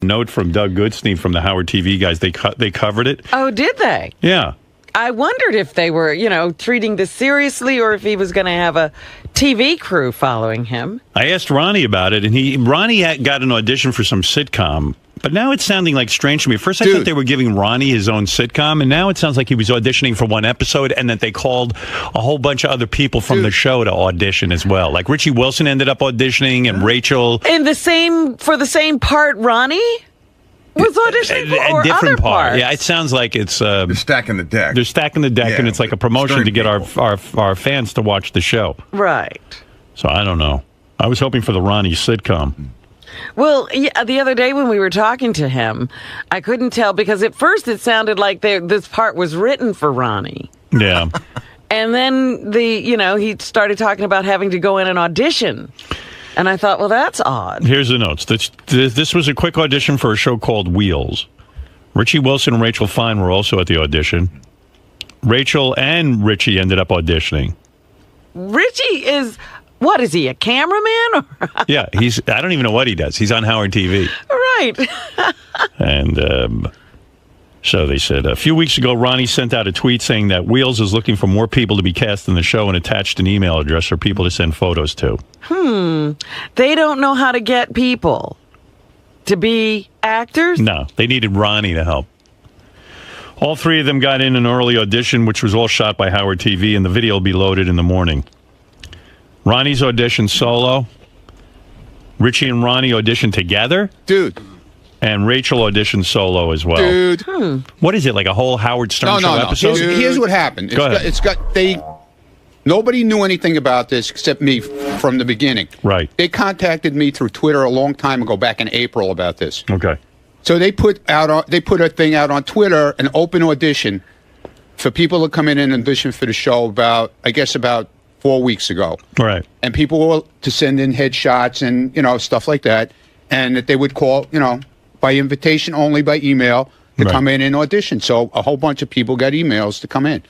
note from Doug Goodstein from the Howard TV guys. They covered it. Oh, did they? Yeah. I wondered if they were, treating this seriously or if he was going to have a TV crew following him. I asked Ronnie about it, and Ronnie got an audition for some sitcom. But now it's sounding like strange to me. First, I thought they were giving Ronnie his own sitcom, and now it sounds like he was auditioning for one episode, and that they called a whole bunch of other people from the show to audition as well. Like Richie Wilson ended up auditioning, and Rachel. For the same part, Ronnie was auditioning for, or different other part. parts. Yeah, it sounds like it's they're stacking the deck. They're stacking the deck, and it's like a promotion to get our fans to watch the show. Right. So I don't know. I was hoping for the Ronnie sitcom. Well, yeah, the other day when we were talking to him, I couldn't tell because at first it sounded like this part was written for Ronnie. Yeah. And then he started talking about having to go in and audition. And I thought, well, that's odd. Here's the notes. This was a quick audition for a show called Wheels. Richie Wilson and Rachel Fine were also at the audition. Rachel and Richie ended up auditioning. Richie is... What, is he, a cameraman? Yeah, I don't even know what he does. He's on Howard TV. Right. And so they said, a few weeks ago, Ronnie sent out a tweet saying that Wheels is looking for more people to be cast in the show and attached an email address for people to send photos to. They don't know how to get people to be actors? No, they needed Ronnie to help. All three of them got in an early audition, which was all shot by Howard TV, and the video will be loaded in the morning. Ronnie's auditioned solo. Richie and Ronnie auditioned together. Dude. And Rachel auditioned solo as well. Dude. What is it, like a whole Howard Stern show episode? Here's what happened. Go ahead. Nobody knew anything about this except me from the beginning. Right. They contacted me through Twitter a long time ago, back in April, about this. Okay. So they put a thing out on Twitter, an open audition for people to come in and audition for the show about 4 weeks ago. Right. And people were to send in headshots and, stuff like that. And that they would call, by invitation only, by email, to come in and audition. So a whole bunch of people got emails to come in.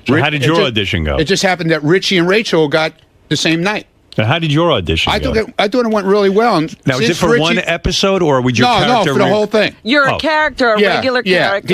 So how did your audition go? It just happened that Richie and Rachel got the same night. Now, how did your audition go? I thought it went really well. Now, is it for one episode, or would your character... No, for the whole thing. You're a character, a regular character.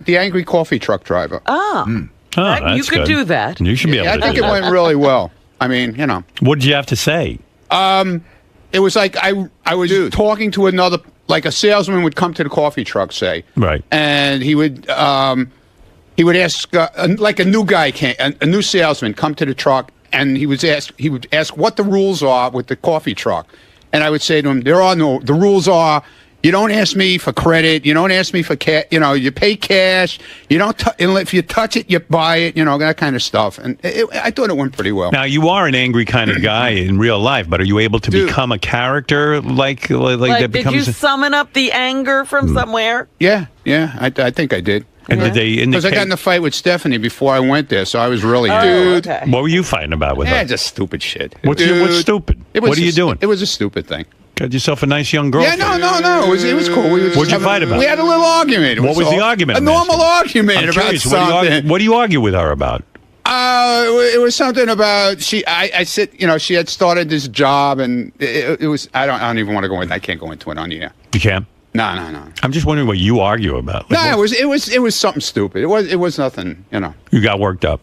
The angry coffee truck driver. Oh. Oh, you could do that. You should be able to do that. I think it went really well. I mean, What did you have to say? It was like I was talking to another... Like a salesman would come to the coffee truck, say. Right. And he would ask, like a new guy a new salesman come to the truck, and he would ask what the rules are with the coffee truck. And I would say to him, the rules are, you don't ask me for credit, you don't ask me for cash, you pay cash, you don't, if you touch it, you buy it, that kind of stuff. And I thought it went pretty well. Now, you are an angry kind of guy in real life, but are you able to become a character like that becomes... Did you summon up the anger from somewhere? Yeah, I think I did. And because I got in a fight with Stephanie before I went there, so I was really... Okay. What were you fighting about with her? Just stupid shit. What's stupid? What are you doing? It was a stupid thing. Got yourself a nice young girlfriend. Yeah, no. It was cool. What'd you fight about? We had a little argument. What was the argument? A normal argument I'm about curious, something. What do you argue with her about? It was something about I said, she had started this job, and it was. I don't even want to go into. I can't go into it on the air. You can't. No. I'm just wondering what you argue about. Like, it was something stupid. It was nothing. You got worked up.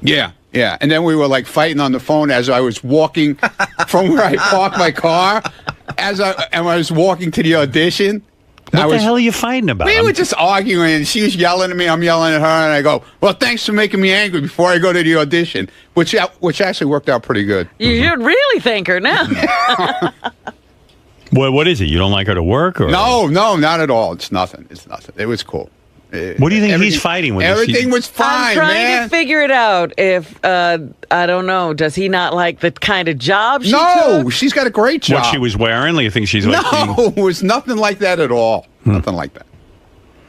Yeah. And then we were like fighting on the phone as I was walking from where I parked my car. As I was walking to the audition. What the hell are you fighting about? We were just arguing, and she was yelling at me. I'm yelling at her, and I go, "Well, thanks for making me angry before I go to the audition," which actually worked out pretty good. You should really thank her now. What is it? You don't like her to work? Or? No, not at all. It's nothing. It was cool. What do you think he's fighting with? Everything was fine, man. I'm trying to figure it out. If I don't know, does he not like the kind of job she took? She's got a great job. What she was wearing? Like, you think she's like? No, it was nothing like that at all. Nothing like that.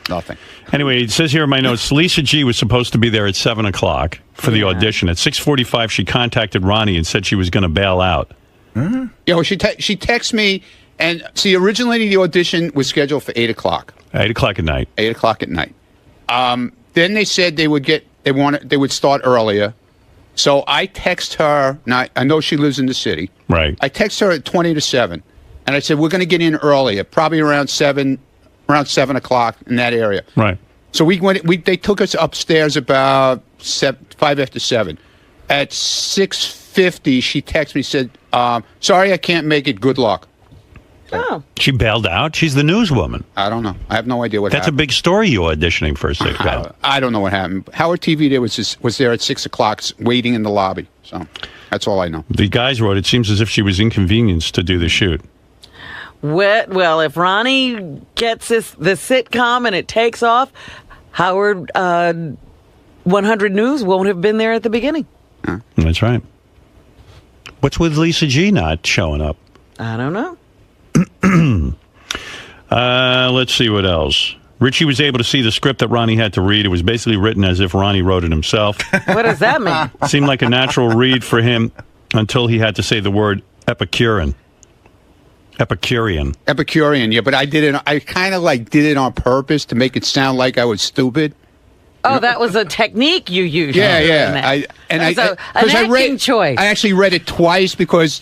Nothing. Anyway, it says here in my notes, Lisa G was supposed to be there at 7 o'clock for the audition. At 6:45, she contacted Ronnie and said she was going to bail out. Yeah, she texted me, and see, originally the audition was scheduled for 8 o'clock. 8 o'clock at night. 8 o'clock at night. Then they said they would start earlier. So I text her. Now I know she lives in the city. Right. I text her at 20 to 7, And I said, we're going to get in earlier, probably around 7 o'clock in that area. Right. So they took us upstairs about 5 after 7. At 6:50, she texted me, said, sorry, I can't make it. Good luck. Oh. She bailed out? She's the newswoman. I don't know. I have no idea what happened. That's a big story, you auditioning for a sitcom. I don't know what happened. Howard TV was there at 6 o'clock waiting in the lobby. So that's all I know. The guys wrote, it seems as if she was inconvenienced to do the shoot. Well, if Ronnie gets the sitcom and it takes off, Howard 100 News won't have been there at the beginning. That's right. What's with Lisa G not showing up? I don't know. Let's see what else. Richie was able to see the script that Ronnie had to read. It was basically written as if Ronnie wrote it himself. What does that mean? Seemed like a natural read for him until he had to say the word Epicurean. Epicurean, yeah, but I did it. I kind of did it on purpose to make it sound like I was stupid. Oh, that was a technique you used. Yeah. An acting choice. I actually read it twice because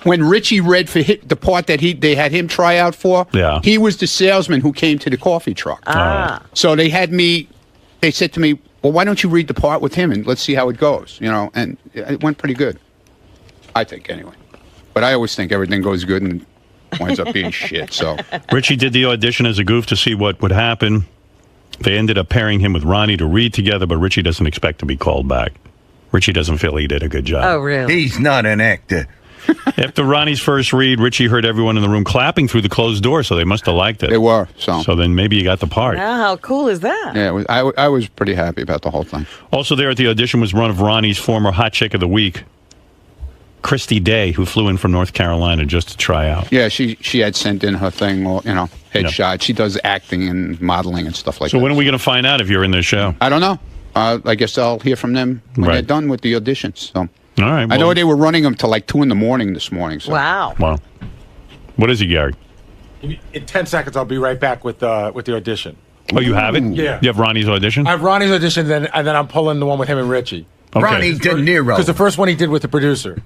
when Richie read for the part that they had him try out for, he was the salesman who came to the coffee truck. So they said to me, well, why don't you read the part with him and let's see how it goes, and it went pretty good. I think, anyway. But I always think everything goes good and winds up being shit, so. Richie did the audition as a goof to see what would happen. They ended up pairing him with Ronnie to read together, but Richie doesn't expect to be called back. Richie doesn't feel he did a good job. Oh, really? He's not an actor. After Ronnie's first read, Richie heard everyone in the room clapping through the closed door, so they must have liked it. They were, so. So then maybe you got the part. Now, how cool is that? Yeah, I was pretty happy about the whole thing. Also there at the audition was one of Ronnie's former hot chick of the week, Christy Day, who flew in from North Carolina just to try out. Yeah, she had sent in her thing, headshot. Yep. She does acting and modeling and stuff like that. So when are we going to find out if you're in this show? I don't know. I guess I'll hear from them when they're done with the auditions. So. All right. I know they were running them till 2 in the morning this morning. So. Wow. What is it, Gary? In 10 seconds, I'll be right back with the audition. Oh, you have it? Yeah. You have Ronnie's audition? I have Ronnie's audition, and then I'm pulling the one with him and Richie. Okay. Ronnie De Niro. Because the first one he did with the producer.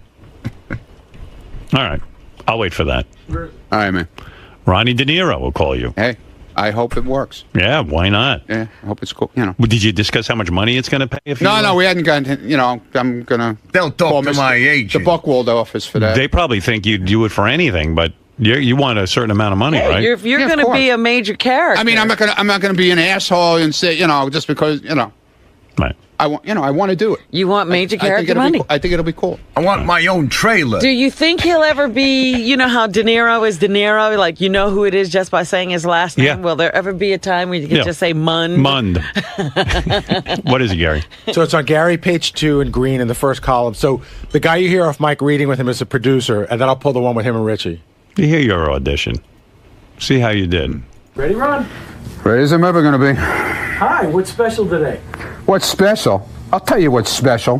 All right. I'll wait for that. All right, man. Ronnie De Niro will call you. Hey, I hope it works. Yeah, why not? Yeah, I hope it's cool. Well, did you discuss how much money it's going to pay? No, we hadn't gotten to, I'm going to... They'll talk to my agent. The Buckwald office for that. They probably think you'd do it for anything, but you want a certain amount of money, right? If you're going to be a major character. I mean, I'm not going to be an asshole and say, just because, Right. I want to do it. You want major character money? I think it'll be cool. I want my own trailer. Do you think he'll ever be, how De Niro is De Niro? Like, you know who it is just by saying his last name? Yeah. Will there ever be a time where you can just say Mund? Mund. What is it, Gary? So it's on Gary, page 2, and Green in the first column. So the guy you hear off Mike reading with him is a producer, and then I'll pull the one with him and Richie. You hear your audition. See how you did. Ready, Ron? Ready as I'm ever going to be. Hi, what's special today? What's special? I'll tell you what's special.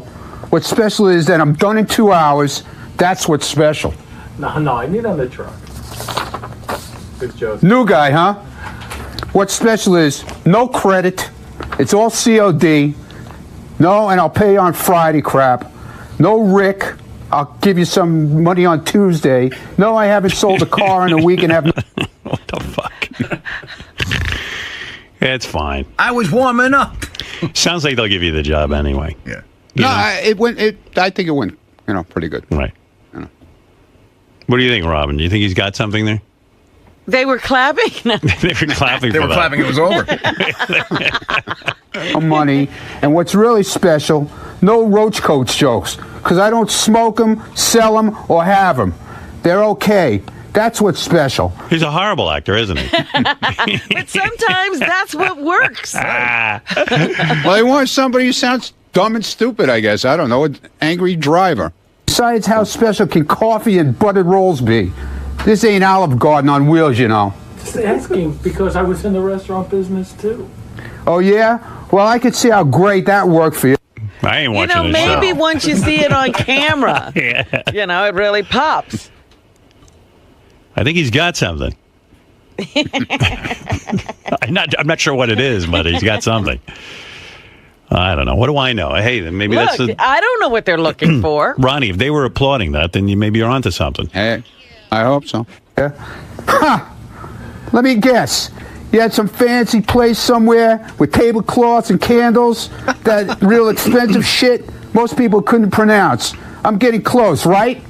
What's special is that I'm done in 2 hours. That's what's special. No, I mean on the truck. Good joke. New guy, huh? What's special is no credit. It's all COD. No, and I'll pay you on Friday crap. No Rick. I'll give you some money on Tuesday. No, I haven't sold a car in a week and have... What the fuck? It's fine. I was warming up. Sounds like they'll give you the job anyway. Yeah. I think it went, pretty good. Right. What do you think, Robin? Do you think he's got something there? They were clapping? They were clapping. They were clapping. It was over. No money. And what's really special, no roach coats jokes. Because I don't smoke them, sell them, or have them. They're okay. That's what's special. He's a horrible actor, isn't he? But sometimes that's what works. Well, they want somebody who sounds dumb and stupid, I guess. I don't know, an angry driver. Besides, how special can coffee and buttered rolls be? This ain't Olive Garden on wheels, Just asking because I was in the restaurant business too. Oh, yeah? Well, I could see how great that worked for you. I ain't watching this maybe show. once you see it on camera, it really pops. I think he's got something. I'm not sure what it is, but he's got something. I don't know. What do I know? Hey, maybe Look, that's I don't know what they're looking for. Ronnie, if they were applauding that, then maybe you're onto something. Hey, I hope so. Huh. Let me guess. You had some fancy place somewhere with tablecloths and candles, that real expensive shit most people couldn't pronounce. I'm getting close, right?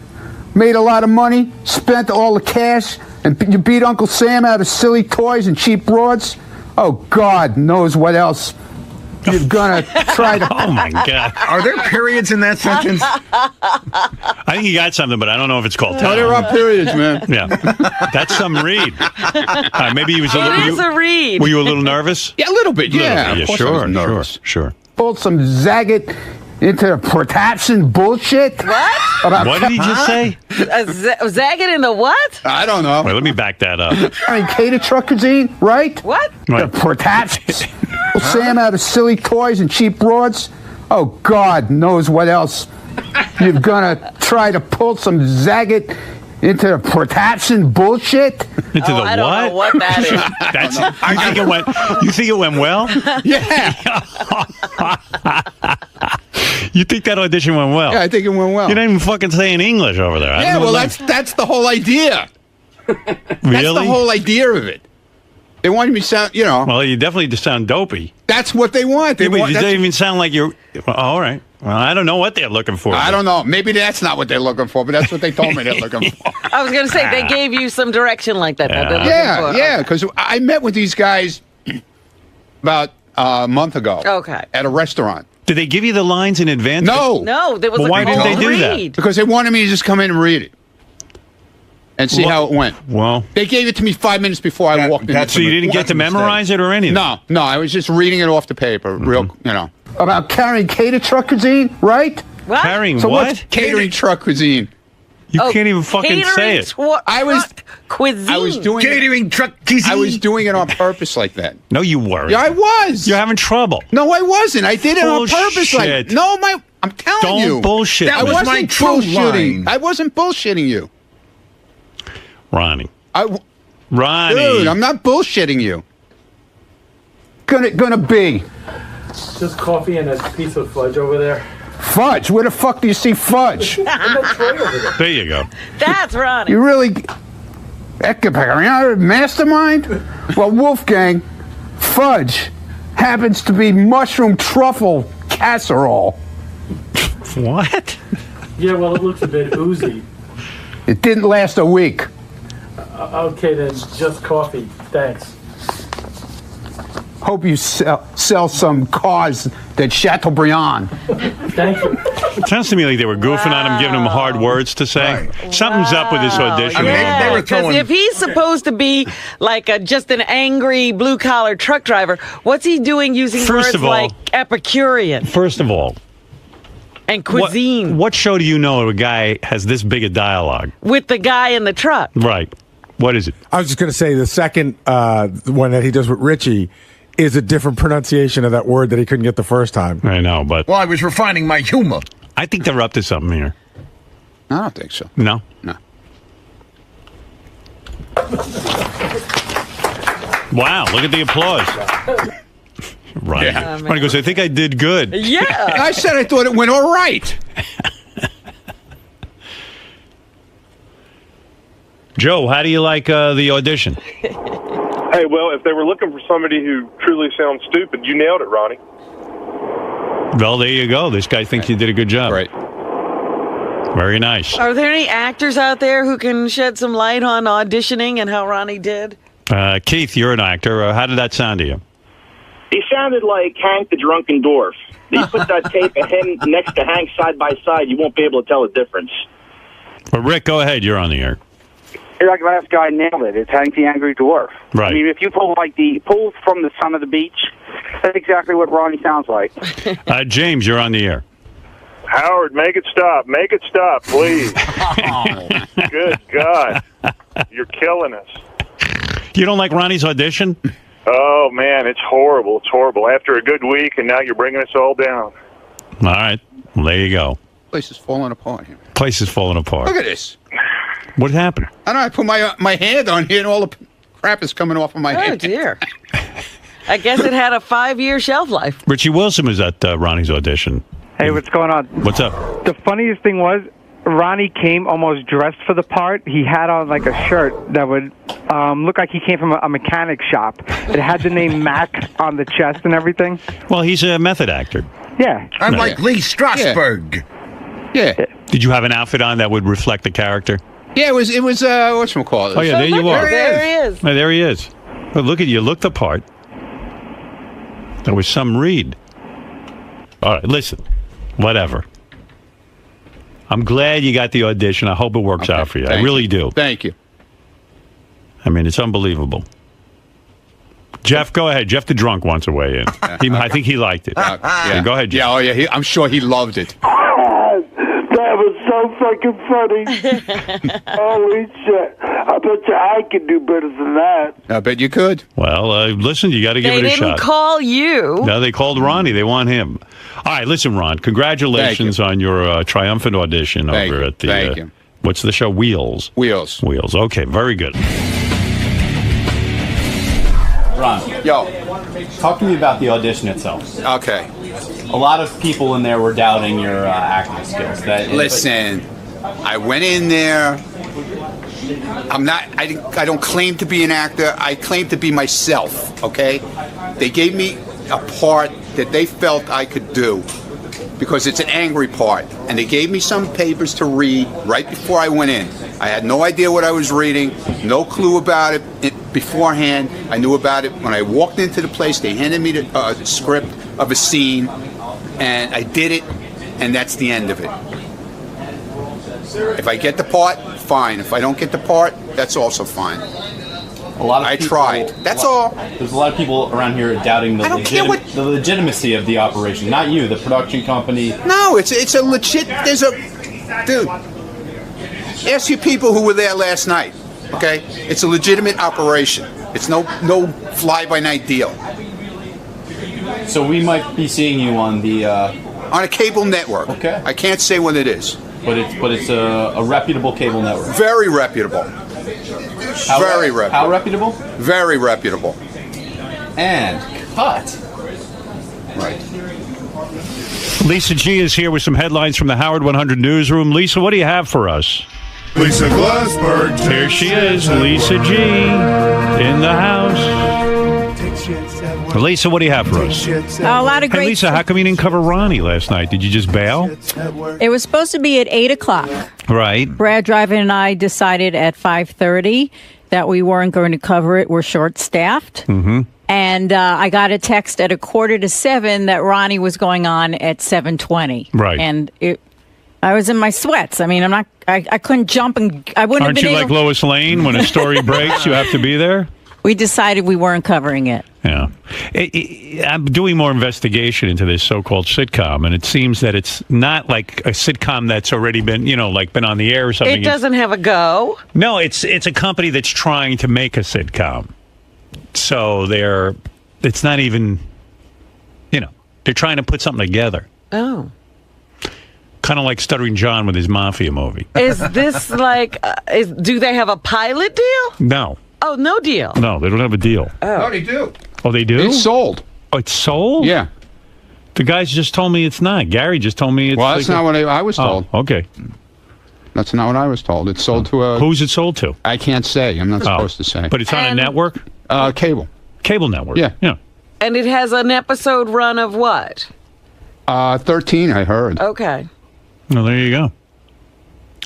Made a lot of money, spent all the cash, and you beat Uncle Sam out of silly toys and cheap broads? Oh, God knows what else you're gonna try to... Oh, my God. Are there periods in that sentence? I think you got something, but I don't know if it's called No, talent. there are periods, man. Yeah. That's some read. Maybe he was a It little... is a read. Were you a little nervous? Yeah, a little bit, yeah. Yeah, Of course I was nervous. sure. Pulled some Zagat into protection bullshit. What? About What did he just say? Zag it in the what? I don't know. Wait, let me back that up. Cater truck cuisine, right? What? Right. The protection. Sam out of silly toys and cheap broads. Oh, God knows what else you're gonna try to pull some Zagat into protection bullshit. Into the I don't know what that is. That's. You think it went well? Yeah. You think that audition went well? Yeah, I think it went well. You didn't even fucking say in English over there. I Yeah, don't know well, what that's the whole idea. That's really the whole idea of it. They wanted me to sound, Well, you definitely just sound dopey. that's what they want. They Yeah, but want you that's- don't even sound like you're. Well, all right. Well, I don't know what they're looking for. I don't know. Maybe that's not what they're looking for, but that's what they told me they're looking for. I was going to say, they gave you some direction like that. They're looking Yeah, for. yeah, because I met with these guys about a month ago. Okay. At a restaurant. Did they give you the lines in advance? No. No, there was Well, a why didn't cold they do that? read. Because they wanted me to just come in and read it and see how it went. Well, They gave it to me 5 minutes before I walked in. that's so you didn't get to memorize it or anything? No, I was just reading it off the paper, About carrying cater truck cuisine, right? What? Carrying So what? what's catering truck cuisine? You Oh, can't even fucking say it. I was- cuisine. I was doing Catering truck cuisine. I was doing it on purpose like that. No, you weren't. Yeah, I was. You're having trouble. No, I wasn't. I did it on purpose. Like, Bullshit. no, I'm telling Don't you. bullshit. That I was wasn't my true bullshitting. line. I wasn't bullshitting you. Ronnie. Ronnie. Ronnie. Dude, I'm not bullshitting you. Gonna be. Just coffee and a piece of fudge over there. Fudge. Where the fuck do you see fudge? In the tray over there. There you go. That's Ronnie. You really... Mastermind? Well, Wolfgang, fudge happens to be mushroom truffle casserole. What? Yeah, well, it looks a bit oozy. It didn't last a week. Okay, then, just coffee. Thanks. Hope you sell some cars that Chateaubriand. Thank you. It sounds to me like they were goofing on him, giving him hard words to say. Something's up with this audition. I mean, Yeah, they were 'cause throwing- if he's supposed to be like just an angry blue-collar truck driver, what's he doing using First words of all- like Epicurean First of all, and cuisine what show do you know a guy has this big a dialogue? with the guy in the truck? Right. What is it? I was just going to say the second one that he does with Richie is a different pronunciation of that word that he couldn't get the first time. I know, but Well, I was refining my humor. I think they're up to something here. I don't think so. No? No. Wow, look at the applause. Ronnie. Yeah. Ronnie goes, I think I did good. Yeah. I said I thought it went all right. Joe, how do you like the audition? Hey, well, if they were looking for somebody who truly sounds stupid, you nailed it, Ronnie. Well, there you go. This guy thinks you did a good job. Right. Very nice. Are there any actors out there who can shed some light on auditioning and how Ronnie did? Keith, you're an actor. How did that sound to you? He sounded like Hank the Drunken Dwarf. You put that tape of him next to Hank side by side, you won't be able to tell the difference. Well, Rick, go ahead. You're on the air. Like the last guy nailed it. It's Hank the Angry Dwarf. Right. I mean, if you pull from the son of the beach, that's exactly what Ronnie sounds like. James, you're on the air. Howard, make it stop. Make it stop, please. Good God. You're killing us. You don't like Ronnie's audition? Oh, man, it's horrible. It's horrible. After a good week, and now you're bringing us all down. All right. Well, there you go. Place is falling apart here. Place is falling apart. Look at this. What happened? I don't know. I put my hand on here, and all the crap is coming off of my Oh, hand. dear. I guess it had a 5-year shelf life. Richie Wilson was at Ronnie's audition. Hey, what's going on? What's up? The funniest thing was, Ronnie came almost dressed for the part. He had on like a shirt that would look like he came from a mechanic shop. It had the name Mac on the chest and everything. Well, he's a method actor. Yeah. I'm like Lee Strasberg. Yeah. Did you have an outfit on that would reflect the character? Yeah, it was whatchamacallit. Oh, yeah, there you are. There he is. Oh, there he is. But look at you. Look the part. There was some read. All right, listen. Whatever. I'm glad you got the audition. I hope it works out for you. I really do. Thank you. I mean, it's unbelievable. Jeff, go ahead. Jeff the drunk wants to weigh in. I think he liked it. Yeah. Go ahead, Jeff. Yeah, oh yeah. I'm sure he loved it. That was so fucking funny. Holy shit. I bet you I could do better than that. I bet you could. Well, listen, you got to give it a shot. They didn't call you. No, they called Ronnie. They want him. All right, listen, Ron, congratulations on your triumphant audition over at the... Thank you. What's the show? Wheels. Wheels. Okay, very good. Ron, Yo. talk to me about the audition itself. Okay. A lot of people in there were doubting your acting skills. Listen, I went in there. I don't claim to be an actor. I claim to be myself, okay? They gave me a part that they felt I could do because it's an angry part. And they gave me some papers to read right before I went in. I had no idea what I was reading, no clue about it beforehand. I knew about it when I walked into the place. They handed me the script of a scene, and I did it, and that's the end of it. If I get the part, fine. If I don't get the part, that's also fine. I tried. That's all. There's a lot of people around here doubting the legitimacy of the operation. Not you, the production company. No, it's a legit. Dude. Ask you people who were there last night. Okay, it's a legitimate operation. It's no fly-by-night deal. So we might be seeing you on on a cable network. Okay. I can't say what it is. But it's a reputable cable network. Very reputable. Very reputable. How reputable? Very reputable. And cut. Right. Lisa G is here with some headlines from the Howard 100 newsroom. Lisa, what do you have for us? Lisa Glassberg. Here she is, Lisa G, in the house. Lisa, what do you have for us? A lot of great. Hey, Lisa, how come you didn't cover Ronnie last night? Did you just bail? It was supposed to be at 8 o'clock. Right. Brad Driver and I decided at 5:30 that we weren't going to cover it. We're short-staffed. Mm-hmm. And I got a text at 6:45 that Ronnie was going on at 7:20. Right. And I was in my sweats. I mean, I couldn't jump, and I wouldn't have been able. Aren't you like Lois Lane? When a story breaks, you have to be there? We decided we weren't covering it. Yeah. I'm doing more investigation into this so-called sitcom, and it seems that it's not like a sitcom that's already been, been on the air or something. It doesn't have a go. No, it's a company that's trying to make a sitcom. So it's not even, they're trying to put something together. Oh. Kind of like Stuttering John with his Mafia movie. Is this like, do they have a pilot deal? No. Oh, no deal. No, they don't have a deal. Oh. No, they do. Oh, they do? It's sold. Oh, it's sold? Yeah. The guys just told me it's not. Gary just told me it's... Well, that's not what I was told. Oh, okay. That's not what I was told. It's sold to a... Who's it sold to? I can't say. I'm not supposed to say. But it's on a network? Cable. Cable network? Yeah. Yeah. And it has an episode run of what? 13, I heard. Okay. Well, there you go.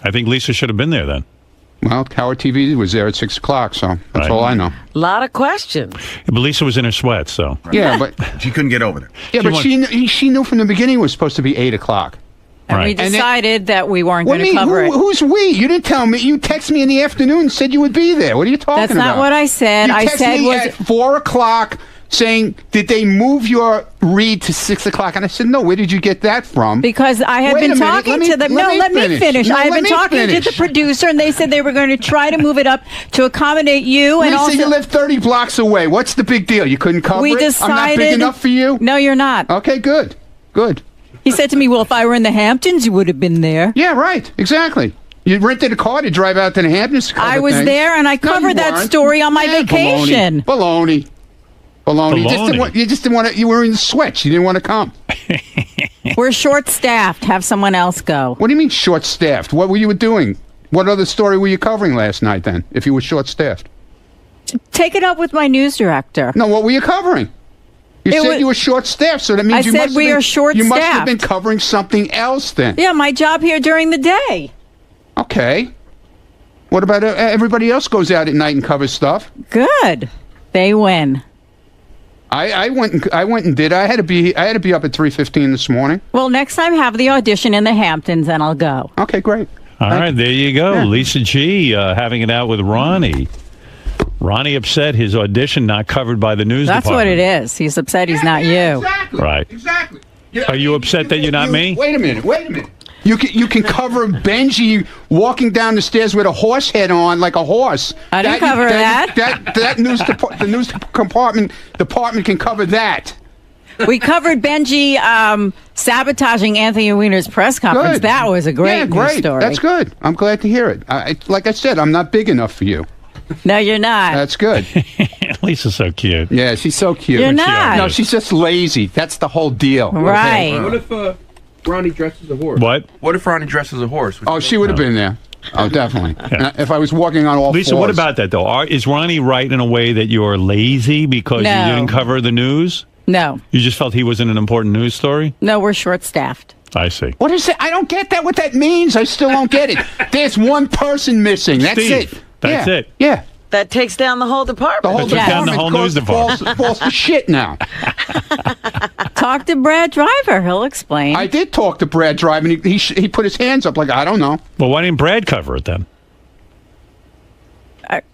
I think Lisa should have been there then. Well, Howard TV was there at 6 o'clock, so that's all I know. A lot of questions. Yeah, but Lisa was in her sweats, so. Yeah, but she couldn't get over there. Yeah, but she knew from the beginning it was supposed to be 8 o'clock. And we decided that we weren't going to What do you cover mean? it. Who's we? You didn't tell me. You texted me in the afternoon and said you would be there. What are you talking about? That's not what I said. You I texted said me was at 4 o'clock saying, did they move your read to 6 o'clock? And I said, no, where did you get that from? Because I had been talking to them. No, let me finish. I had been talking to the producer, and they said they were going to try to move it up to accommodate you. And also, you live 30 blocks away. What's the big deal? You couldn't cover we it? decided, I'm not big enough for you? No, you're not. Okay, good. Good. He said to me, well, if I were in the Hamptons, you would have been there. Yeah, right. Exactly. You rented a car to drive out to the Hamptons to cover I was things. there, and I covered that story on my vacation. Baloney. You just didn't want to. You were in sweats. You didn't want to come. We're short-staffed. Have someone else go. What do you mean short-staffed? What were you doing? What other story were you covering last night then, if you were short-staffed? Take it up with my news director. No, what were you covering? You said you were short-staffed, so that means I said we are short-staffed. You must have been covering something else then. Yeah, my job here during the day. Okay. What about everybody else goes out at night and covers stuff? Good. They win. I went and did. I had to be up at 3:15 this morning. Well, next time have the audition in the Hamptons and I'll go. Okay, great. All right, there you go. Yeah. Lisa G having it out with Ronnie. Ronnie upset his audition not covered by the news That's department. what it is. He's upset he's not you. Exactly. Right. Exactly. Are you upset that you're not me? Wait a minute. You can cover Benji walking down the stairs with a horse head on like a horse. I didn't cover that. The news department can cover that. We covered Benji sabotaging Anthony Weiner's press conference. Good. That was a great news story. That's good. I'm glad to hear it. Like I said, I'm not big enough for you. No, you're not. That's good. Lisa's so cute. Yeah, she's so cute. You're not. No, she's just lazy. That's the whole deal. Right. What if Ronnie dresses a horse? What? What if Ronnie dresses a horse? Oh, she would have been there. Oh, definitely. Yeah. If I was walking on all Lisa, fours. what about that, though? Is Ronnie right in a way that you're lazy because you didn't cover the news? No. You just felt he wasn't an important news story? No, we're short-staffed. I see. What is it? I don't get that. What that means? I still don't get it. There's one person missing. That's Steve. it. That's it. Yeah. That takes down the whole department. The whole down the whole news department. Falls to shit now. Talk to Brad Driver. He'll explain. I did talk to Brad Driver, and he put his hands up like, I don't know. Well, why didn't Brad cover it then?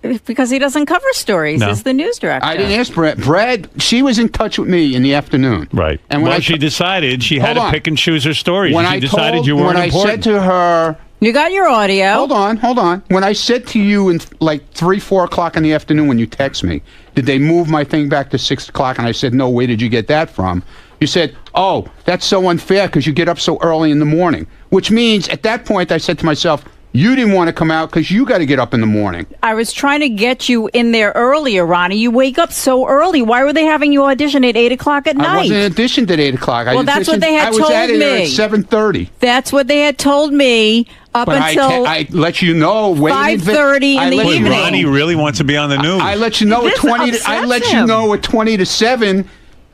Because he doesn't cover stories. No. He's the news director. I didn't ask Brad. Brad, she was in touch with me in the afternoon. Right. And when she decided she had to pick and choose her stories. When she decided you weren't important. When I said to her... You got your audio. Hold on. When I said to you in like 3-4 o'clock in the afternoon when you text me, did they move my thing back to 6 o'clock? And I said, no, where did you get that from? You said, oh, that's so unfair because you get up so early in the morning. Which means at that point I said to myself, you didn't want to come out because you got to get up in the morning. I was trying to get you in there earlier, Ronnie. You wake up so early. Why were they having you audition at 8 o'clock at night? I wasn't auditioned at 8 o'clock. Well, that's what they had told me. I was at 7:30. That's what they had told me until I let you know 5:30 in the evening. Ronnie really wants to be on the news. I let you know at 20. I let you know at 20 to 7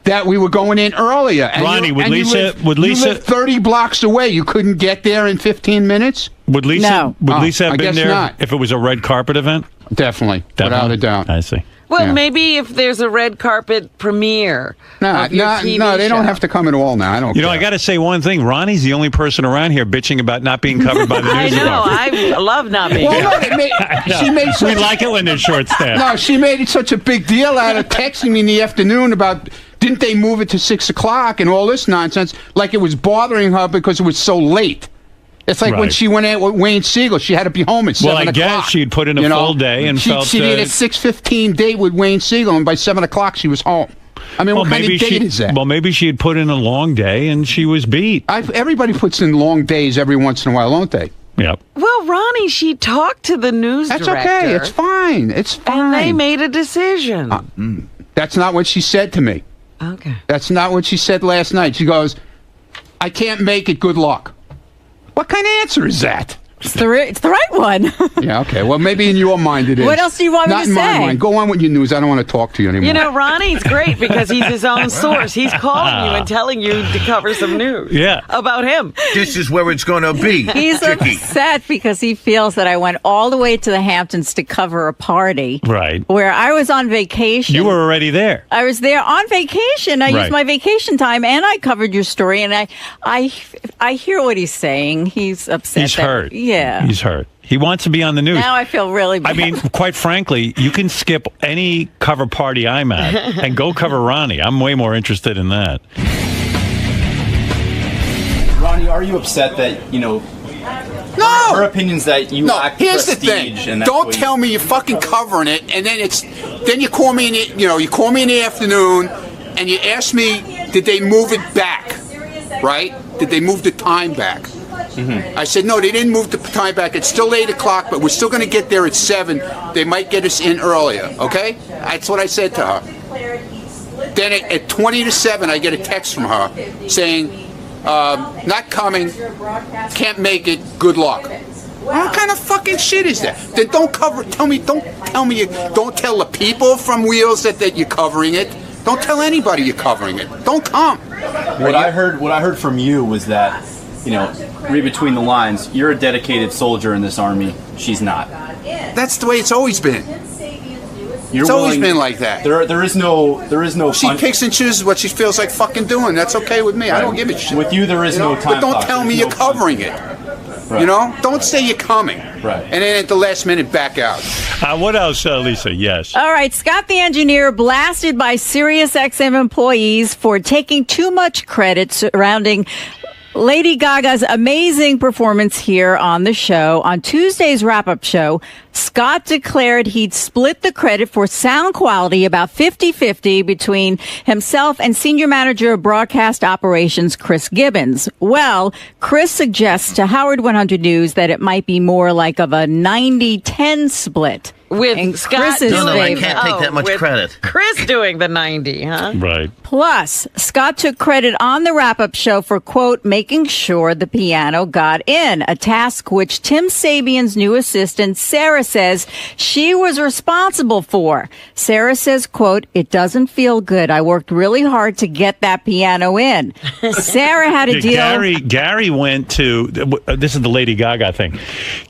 that we were going in earlier. And Ronnie, would Lisa you lived 30 blocks away. You couldn't get there in 15 minutes? Would Lisa have I been guess there not. if it was a red carpet event? Definitely. Without a doubt. I see. Well, maybe if there's a red carpet premiere. No, they don't have to come at all now. I don't care. I got to say one thing. Ronnie's the only person around here bitching about not being covered by the news I department. know. I love not being We like it when they're short-staffed. No, she made it such a big deal out of texting me in the afternoon about didn't they move it to 6 o'clock and all this nonsense, like it was bothering her because it was so late. It's like when she went out with Wayne Siegel, she had to be home at 7 o'clock. Well, I guess she'd put in a full day and felt... She did a 6:15 date with Wayne Siegel, and by 7 o'clock she was home. I mean, what kind of date is that? Well, maybe she had put in a long day and she was beat. Everybody puts in long days every once in a while, don't they? Yep. Well, Ronnie, she talked to the news director. director. That's okay. It's fine. It's fine. And they made a decision. That's not what she said to me. Okay. That's not what she said last night. She goes, I can't make it. Good luck. What kind of answer is that? It's the right one. Yeah, okay. Well, maybe in your mind it is. What else do you want me to say? Not in my mind. Go on with your news. I don't want to talk to you anymore. You know, Ronnie's great because he's his own source. He's calling you and telling you to cover some news about him. This is where it's going to be. He's upset because he feels that I went all the way to the Hamptons to cover a party. Right. Where I was on vacation. You were already there. I was there on vacation. I used my vacation time and I covered your story. And I hear what he's saying. He's upset. He's hurt. Yeah. He's hurt. He wants to be on the news. Now I feel really bad. I mean, quite frankly, you can skip any cover party I'm at and go cover Ronnie. I'm way more interested in that. Ronnie, are you upset that, her opinions that you lack here's prestige? The thing. Don't tell me you're fucking covering it, and then you call me in the afternoon, and you ask me, did they move it back? Right? Did they move the time back? Mm-hmm. I said, no, they didn't move the time back. It's still 8 o'clock, but we're still going to get there at 7. They might get us in earlier, okay? That's what I said to her. Then at 20 to 7, I get a text from her saying, not coming, can't make it, good luck. What kind of fucking shit is that? Then don't tell me, don't tell the people from Wheels that you're covering it. Don't tell anybody you're covering it. Don't come. What I heard from you was that, read between the lines, you're a dedicated soldier in this army. She's not. That's the way it's always been. It's always been like that. There is no. She picks and chooses what she feels like fucking doing. That's okay with me. Right. I don't give a shit. With you, there is no time. But don't tell me you're covering it. Right. Don't say you're coming. Right. And then at the last minute, back out. What else, Lisa? Yes. All right. Scott the engineer blasted by SiriusXM employees for taking too much credit surrounding Lady Gaga's amazing performance here on the show. On Tuesday's wrap-up show, Scott declared he'd split the credit for sound quality about 50-50 between himself and senior manager of broadcast operations, Chris Gibbons. Well, Chris suggests to Howard 100 News that it might be more like of a 90-10 split. With Scott I can't take that much credit. Chris doing the 90, huh? Right. Plus, Scott took credit on the wrap-up show for, quote, making sure the piano got in, a task which Tim Sabian's new assistant, Sarah, says she was responsible for. Sarah says, quote, it doesn't feel good. I worked really hard to get that piano in. Sarah had a deal. Gary went to, this is the Lady Gaga thing.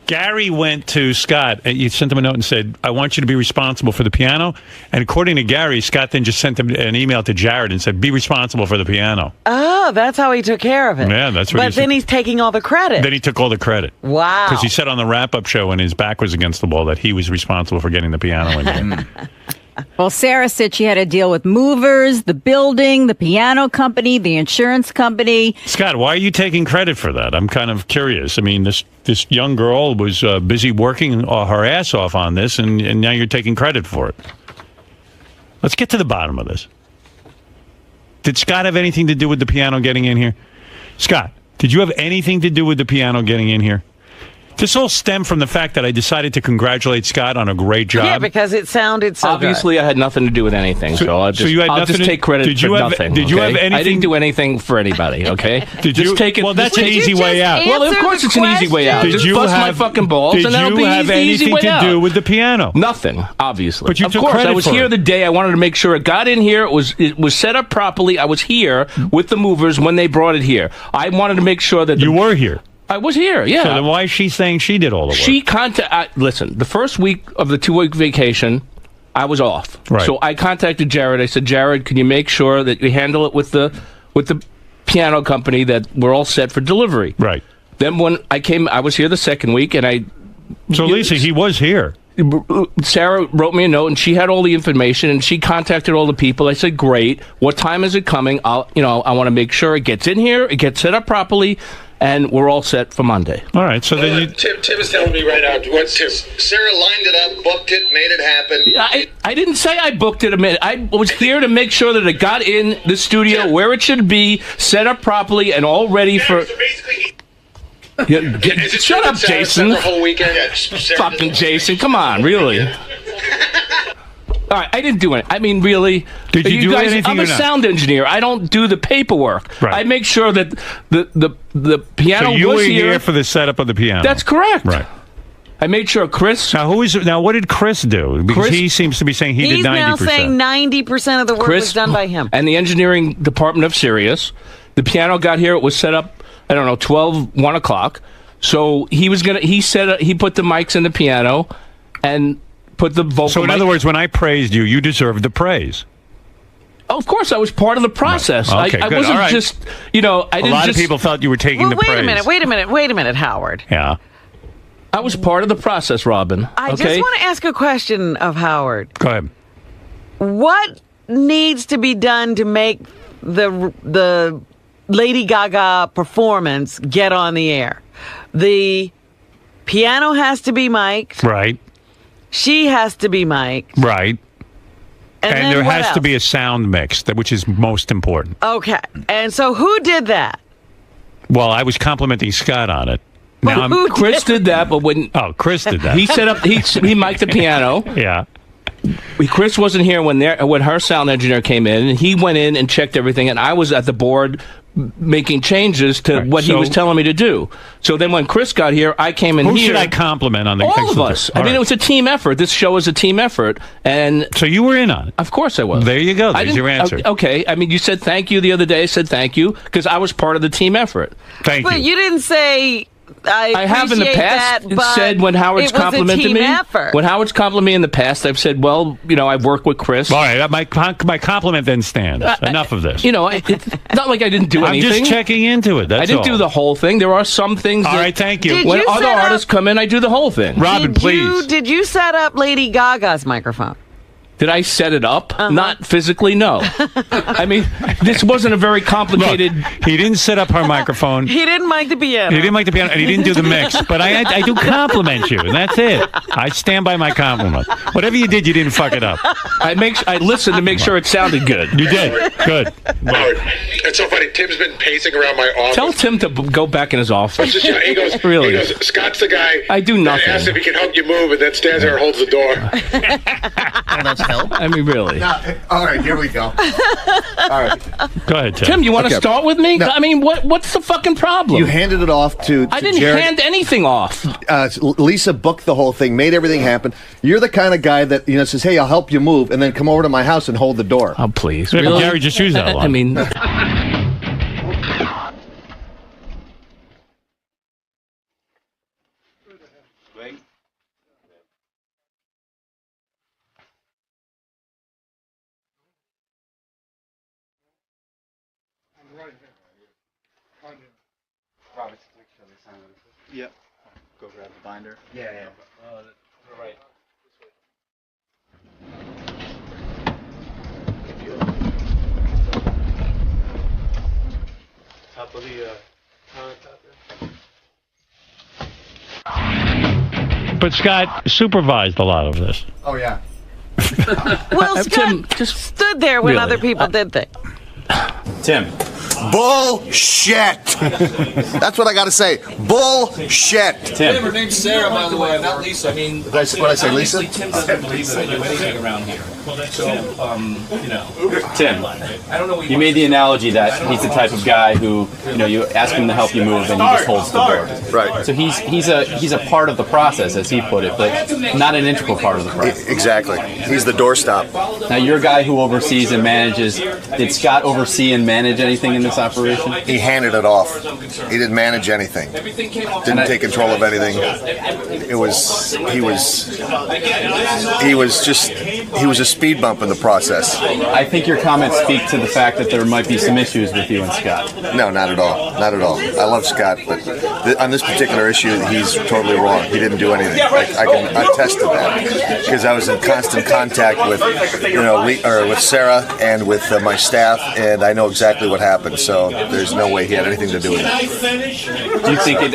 Gary went to Scott. You sent him a note and said, I want you to be responsible for the piano. And according to Gary, Scott then just sent him an email to Jared and said, be responsible for the piano. Oh, that's how he took care of it. Yeah, that's what But then he's taking all the credit. Then he took all the credit. Wow. Because he said on the wrap-up show when his back was against the wall that he was responsible for getting the piano in. Well, Sarah said she had to deal with movers, the building, the piano company, the insurance company. Scott, why are you taking credit for that? I'm kind of curious. I mean, this young girl was busy working her ass off on this, and now you're taking credit for it. Let's get to the bottom of this. Did Scott have anything to do with the piano getting in here? Scott, did you have anything to do with the piano getting in here? This all stemmed from the fact that I decided to congratulate Scott on a great job. Yeah, because it sounded so Obviously, good. I had nothing to do with anything, so I'll just, you had I'll nothing just take credit for nothing. Did you have anything? I didn't do anything for anybody, okay? Did you? Take it, well, that's an easy way out. Well, of course it's an easy way out. Just bust my fucking balls, and that'll be the easy way out. Did you have anything to do with the piano? Nothing, obviously. But you took credit for it. Of course, I was here the day. I wanted to make sure it got in here. It was set up properly. I was here with the movers when they brought it here. I wanted to make sure that... You were here. I was here, yeah. So then why is she saying she did all the work? Listen, the first week of the 2-week vacation, I was off. Right. So I contacted Jared. I said, Jared, can you make sure that you handle it with the piano company, that we're all set for delivery? Right. Then when I came, I was here the second week, and So, Lisa, he was here. Sarah wrote me a note, and she had all the information, and she contacted all the people. I said, great. What time is it coming? I want to make sure it gets in here, it gets set up properly, and we're all set for Monday. All right, so then you... Tim is telling me right now, Sarah lined it up, booked it, made it happen. I didn't say I booked it a minute. I was here to make sure that it got in the studio where it should be, set up properly, and all ready for... So basically... Shut up, Jason. The whole weekend. Fucking Jason, come on, really. All right, I didn't do it. I mean, really. Did you do guys, anything I'm a sound engineer. I don't do the paperwork. Right. I make sure that the piano was here. So you were here for the setup of the piano. That's correct. Right. I made sure Chris... Now, what did Chris do? Because he seems to be saying he did 90%. He's now saying 90% of the work was done by him. And the engineering department of Sirius. The piano got here. It was set up, 1 o'clock. So he put the mics in the piano and put the vocal. So in other words, when I praised you, you deserved the praise. Oh, of course, I was part of the process. Right. Okay, I good. wasn't All right. just, I didn't A lot of people thought you were taking the praise. Wait a minute, Howard. Yeah. I was part of the process, Robin. I just want to ask a question of Howard. Go ahead. What needs to be done to make the Lady Gaga performance get on the air? The piano has to be mic'd. Right. She has to be mic'd. Right. And there has else? to be a sound mix, which is most important. Okay. And so who did that? Well, I was complimenting Scott on it. Chris did that, but when... Oh, Chris did that. He set up... He mic'd the piano. Yeah. Chris wasn't here when her sound engineer came in, and he went in and checked everything, and I was at the board making changes to what he was telling me to do. So then when Chris got here, I came in Who here. should I compliment on the all of us? I mean, it was a team effort. This show is a team effort, and so you were in on it. Of course, I was. There you go. There's your answer. Okay. I mean, you said thank you the other day. I said thank you because I was part of the team effort. Thank But you didn't say. I have in the past said when Howard's complimented me. Effort. When Howard's complimented me in the past, I've said, well, I've worked with Chris. All right, my compliment then stands. Enough of this. It's not like I didn't do anything. I'm just checking into it. That's I didn't do the whole thing. There are some things. All right, thank you. When other artists come in, I do the whole thing. Robin, please. Did you set up Lady Gaga's microphone? Did I set it up? Not physically, no. I mean, this wasn't a very complicated... Look, he didn't set up her microphone. He didn't mic the piano. He didn't mic the piano, and he didn't do the mix. But I do compliment you, and that's it. I stand by my compliment. Whatever you did, you didn't fuck it up. I listened to make sure it sounded good. You did. Good. Howard, it's so funny. Tim's been pacing around my office. Tell Tim to go back in his office. He goes, really? He goes, Scott's the guy. I do nothing. Asks if he can help you move, and then stands there and holds the door. Well, that's help. I mean, really. No, all right, here we go. All right. Go ahead, Tim. Tim, you want to start with me? No. I mean, what's the fucking problem? You handed it off to I didn't Jared. hand anything off. Lisa booked the whole thing, made everything happen. You're the kind of guy that says, "Hey, I'll help you move," and then come over to my house and hold the door. Oh, please. Yeah, really? Gary just used that line. I mean... Yep. Go grab the binder. Yeah. Right. Top of the countertop there. But Scott supervised a lot of this. Oh, yeah. Well, Scott just stood there when other people did things. Tim. Bullshit. That's what I got to say. Bullshit. Tim. Her name's Sarah, by the way, not Lisa. I mean, What I say, Lisa? Tim doesn't believe that I do anything around here. So, Tim, I don't know what you made the analogy that he's the type of guy who, you ask him to help you move and he just holds the door. Right. So he's a part of the process, as he put it, but not an integral part of the process. Exactly. He's the doorstop. Now, you're a guy who oversees and manages. Did Scott oversee and manage anything in this operation? He handed it off. He didn't manage anything. Didn't take control of anything. He was a speed bump in the process. I think your comments speak to the fact that there might be some issues with you and Scott. No, not at all. Not at all. I love Scott, but on this particular issue, he's totally wrong. He didn't do anything. I can attest to that because I was in constant contact with, with Sarah and with my staff, and I know exactly what happened. So there's no way he had anything to do with it. Do you think if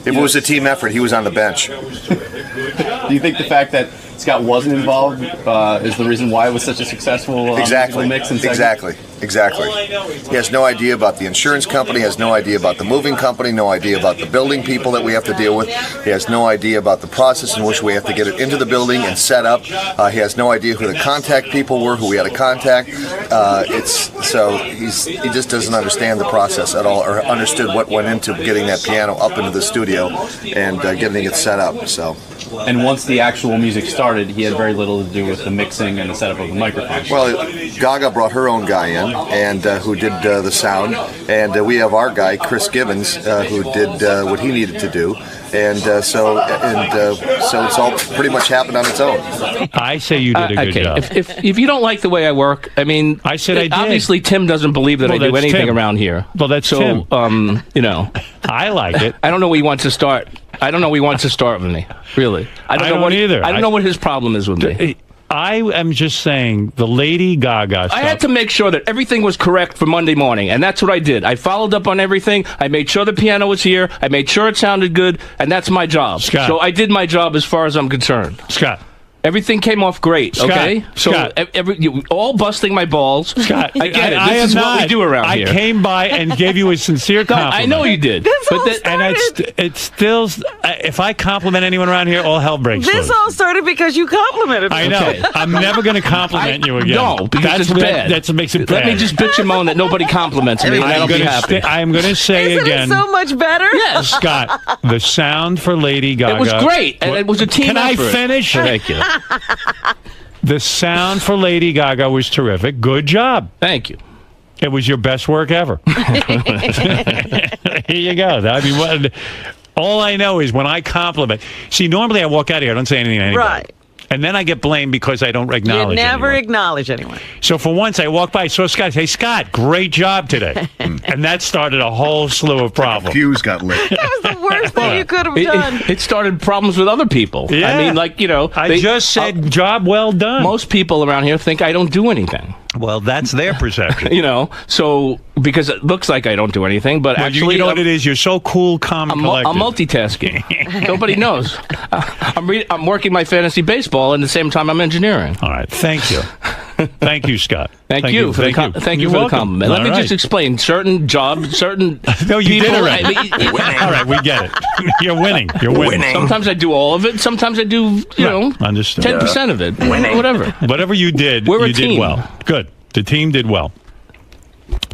it was a team effort, he was on the bench. Do you think the fact that Scott wasn't involved is the reason why it was such a successful Exactly. mix and segment? Exactly. He has no idea about the insurance company, has no idea about the moving company, no idea about the building people that we have to deal with. He has no idea about the process in which we have to get it into the building and set up. He has no idea who the contact people were, who we had to contact. He just doesn't understand the process at all, or understood what went into getting that piano up into the studio and getting it set up. So. And once the actual music started, he had very little to do with the mixing and the setup of the microphone. Well, Gaga brought her own guy in, and who did the sound, and we have our guy Chris Gibbons, who did what he needed to do, so it's all pretty much happened on its own. I say you did a good job. If you don't like the way I work, I mean, I said I did. Obviously, Tim doesn't believe that I do anything Tim. around here. Well, that's so. Tim. I like it. I don't know where he wants to start. I don't know where he wants to start with me. Really, I don't know either. I don't know what his problem is with me. I am just saying the Lady Gaga stuff. I had to make sure that everything was correct for Monday morning, and that's what I did. I followed up on everything. I made sure the piano was here. I made sure it sounded good, and that's my job. Scott. So I did my job as far as I'm concerned. Scott. Everything came off great, Scott, okay? So Scott. you all busting my balls. Scott, I get it. I This am is not. what we do around here. I came by and gave you a sincere compliment. I know you did. It's still, if I compliment anyone around here, all hell breaks This loose. all started because you complimented me. I know. Okay. I'm never going to compliment you again. No, because it's bad. That makes it bad. Let me just bitch and moan that nobody compliments me, and I'll be happy. I'm going to say Isn't again. it so much better? Yes. Scott, the sound for Lady Gaga. It was great, and it was a team Can effort. I finish? Thank you. The sound for Lady Gaga was terrific. Good job. Thank you. It was your best work ever. Here you go. I mean, all I know is when I compliment. See, normally I walk out of here, I don't say anything to anybody. Right. And then I get blamed because I don't acknowledge You never anyone. acknowledge anyone. So for once, I walked by, saw Scott. Hey, Scott, great job today. And that started a whole slew of problems. Fuse got lit. That was the worst thing you could have done. It started problems with other people. Yeah. I mean, like, you know. I just said, job well done. Most people around here think I don't do anything. Well, that's their perception. You know, so because it looks like I don't do anything, but Well, actually, you know what it is? You're so cool, calm, and collected. I'm multitasking. Nobody knows. I'm working my fantasy baseball, and at the same time, I'm engineering. All right, thank you. Thank you, Scott. Thank you for the compliment. Let me just explain. Certain jobs, certain No, you people, did already. All right, we get it. You're winning. You're winning. Sometimes I do all of it. Sometimes I do, you know, understood. 10% of it. Whatever. Whatever you did, We're a you did team. well. Good. The team did well.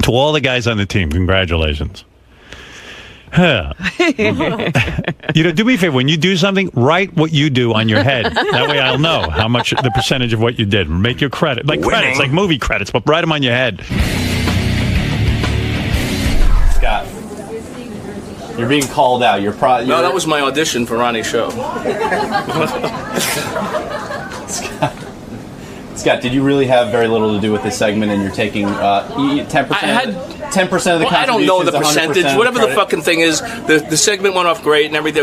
To all the guys on the team, congratulations. Do me a favor. When you do something, write what you do on your head. That way I'll know how much the percentage of what you did. Make your credit. Like credits, like movie credits, but write them on your head. Scott, you're being called out. You're probably No, that was my audition for Ronnie's show. Scott, did you really have very little to do with this segment, and you're taking 10%? 10% of the. I don't know the contributions, 100% percentage. of Whatever the credit? fucking thing is, the segment went off great, and everybody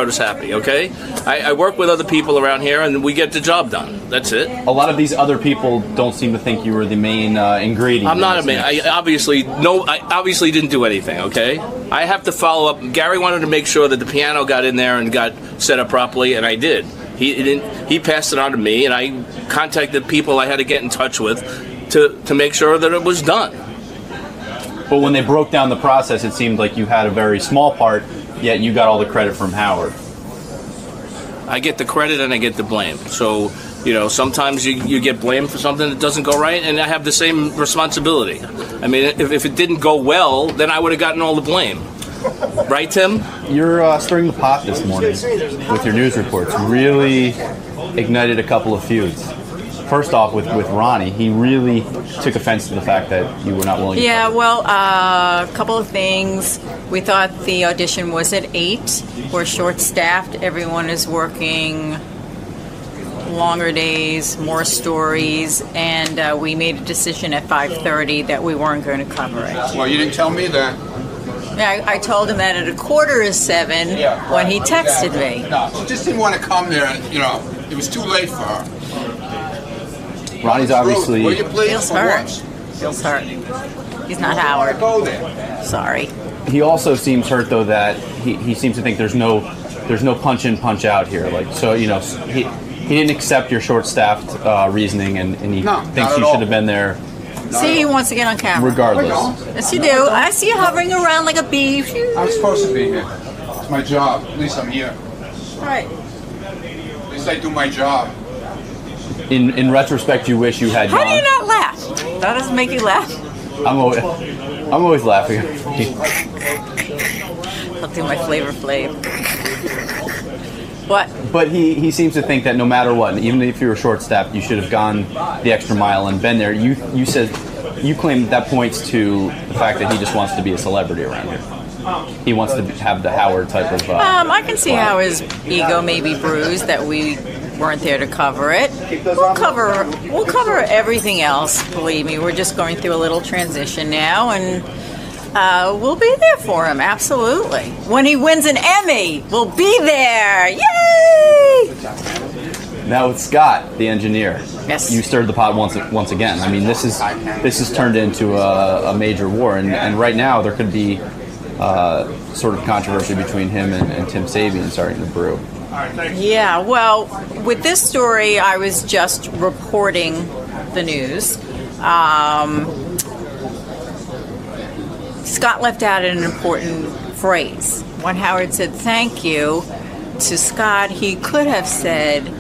was happy. Okay, I work with other people around here, and we get the job done. That's it. A lot of these other people don't seem to think you were the main ingredient. I'm not a in this man. mix. I obviously didn't do anything. Okay, I have to follow up. Gary wanted to make sure that the piano got in there and got set up properly, and I did. He passed it on to me, and I contacted people I had to get in touch with to make sure that it was done. But when they broke down the process, it seemed like you had a very small part, yet you got all the credit from Howard. I get the credit and I get the blame. So, you know, sometimes you get blamed for something that doesn't go right, and I have the same responsibility. I mean, if it didn't go well, then I would have gotten all the blame. Right, Tim? You're stirring the pot this morning with your news reports. Really ignited a couple of feuds. First off, with Ronnie, he really took offense to the fact that you were not willing to Yeah, well, a couple of things. We thought the audition was at 8. We're short-staffed. Everyone is working longer days, more stories, and we made a decision at 5:30 that we weren't going to cover it. Well, you didn't tell me that. Yeah, I told him that at 6:45 when he texted me. No, she just didn't want to come there. And, it was too late for her. Ronnie's obviously. Will you please? Feels for hurt. once? Feels hurt. He's not Howard. Go there. Sorry. He also seems hurt though that he seems to think there's no punch in, punch out here. Like so, he didn't accept your short-staffed reasoning, and he thinks you should have been there. See, he wants to get on camera. Regardless. Yes, you do. I see you hovering around like a bee. I'm supposed to be here. It's my job. At least I'm here. Right. At least I do my job. In retrospect, you wish you had How gone. do you not laugh? That doesn't make you laugh. I'm always laughing. I'll do my Flavor Flav. What? But he seems to think that no matter what, even if you were short-staffed, you should have gone the extra mile and been there. You said you claim that points to the fact that he just wants to be a celebrity around here. He wants to have the Howard type of. I can see how his ego may be bruised that we weren't there to cover it. We'll cover everything else. Believe me, we're just going through a little transition now, and we'll be there for him. Absolutely. When he wins an Emmy, we'll be there. Yay! Now with Scott, the engineer. Yes. You stirred the pot once again. I mean, this is turned into a major war, and right now there could be sort of controversy between him and Tim Sabian starting to brew. Yeah, well, with this story, I was just reporting the news. Scott left out an important phrase. When Howard said thank you to Scott, he could have said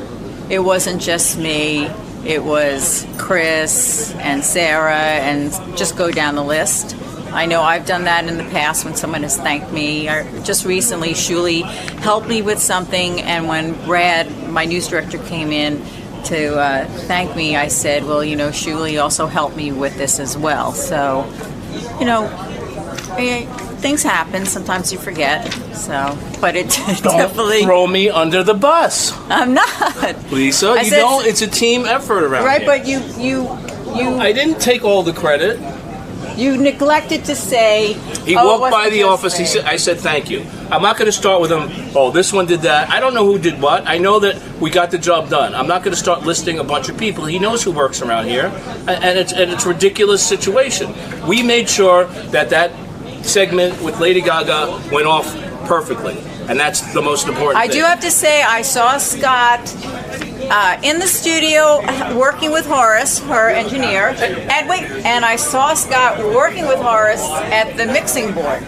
it wasn't just me, it was Chris and Sarah, and just go down the list. I know I've done that in the past when someone has thanked me. Just recently, Shuli helped me with something, and when Brad, my news director, came in to thank me, I said, well, Shuli also helped me with this as well. So, things happen. Sometimes you forget. So, but it definitely... Don't throw me under the bus. I'm not. Lisa, it's a team effort around right, here. But you... I didn't take all the credit. You neglected to say... He walked by the office. I said, thank you. I'm not going to start with him, this one did that. I don't know who did what. I know that we got the job done. I'm not going to start listing a bunch of people. He knows who works around here. And it's a ridiculous situation. We made sure that segment with Lady Gaga went off perfectly. And that's the most important thing. I do have to say, I saw Scott in the studio working with Horace, her engineer, and I saw Scott working with Horace at the mixing board.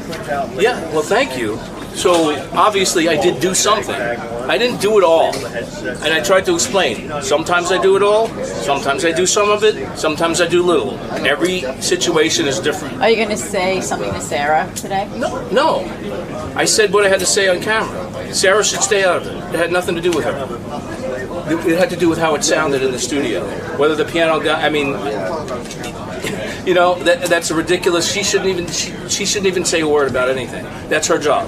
Yeah, well, thank you. So, obviously, I did do something. I didn't do it all. And I tried to explain. Sometimes I do it all. Sometimes I do some of it. Sometimes I do little. Every situation is different. Are you going to say something to Sarah today? No. I said what I had to say on camera. Sarah should stay out of it. It had nothing to do with her. It had to do with how it sounded in the studio. Whether the piano guy, that's ridiculous. She shouldn't even say a word about anything. That's her job.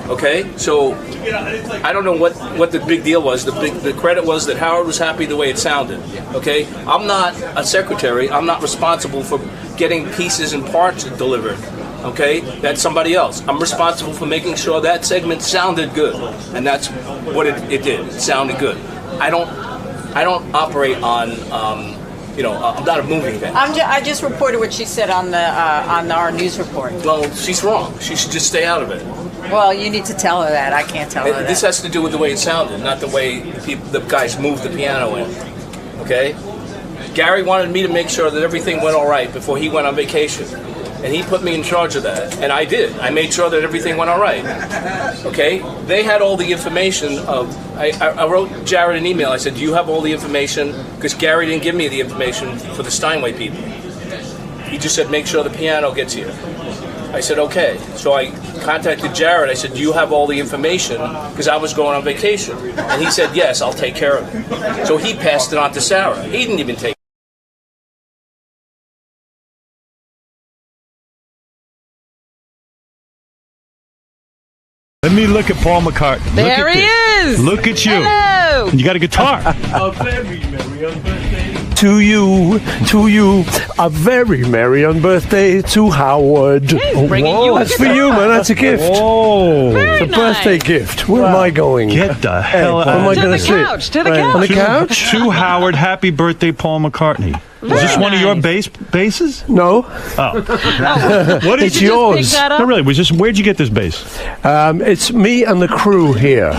Okay, so I don't know what the big deal was. The credit was that Howard was happy the way it sounded. Okay, I'm not a secretary. I'm not responsible for getting pieces and parts delivered. Okay, that's somebody else. I'm responsible for making sure that segment sounded good, and that's what it did. It sounded good. I don't operate on. I'm not a moving guy. I just reported what she said on our news report. Well, she's wrong. She should just stay out of it. Well, you need to tell her that. I can't tell her that. This has to do with the way it sounded, not the way the guys moved the piano in. Okay? Gary wanted me to make sure that everything went all right before he went on vacation. And he put me in charge of that. And I did. I made sure that everything went all right. Okay? They had all the information I wrote Jared an email. I said, do you have all the information? Because Gary didn't give me the information for the Steinway people. He just said, make sure the piano gets here. I said, okay. So I contacted Jared. I said, do you have all the information? Because I was going on vacation. And he said, yes, I'll take care of it. So he passed it on to Sarah. He didn't even take it. Let me look at Paul McCartney. There he is. Look at you. Hello. You got a guitar. A very merry on birthday. To you, a very merry on birthday to Howard. Hey, bringing you a That's for you, man. That's a gift. Oh, it's a birthday gift. Where am I going? Get the hell What out am I To going the to couch. To the couch. On the couch? To Howard, happy birthday, Paul McCartney. Is this one of your basses? No. Oh. What is It's you just yours. pick that up? No, really. Where'd you get this bass? It's me and the crew here.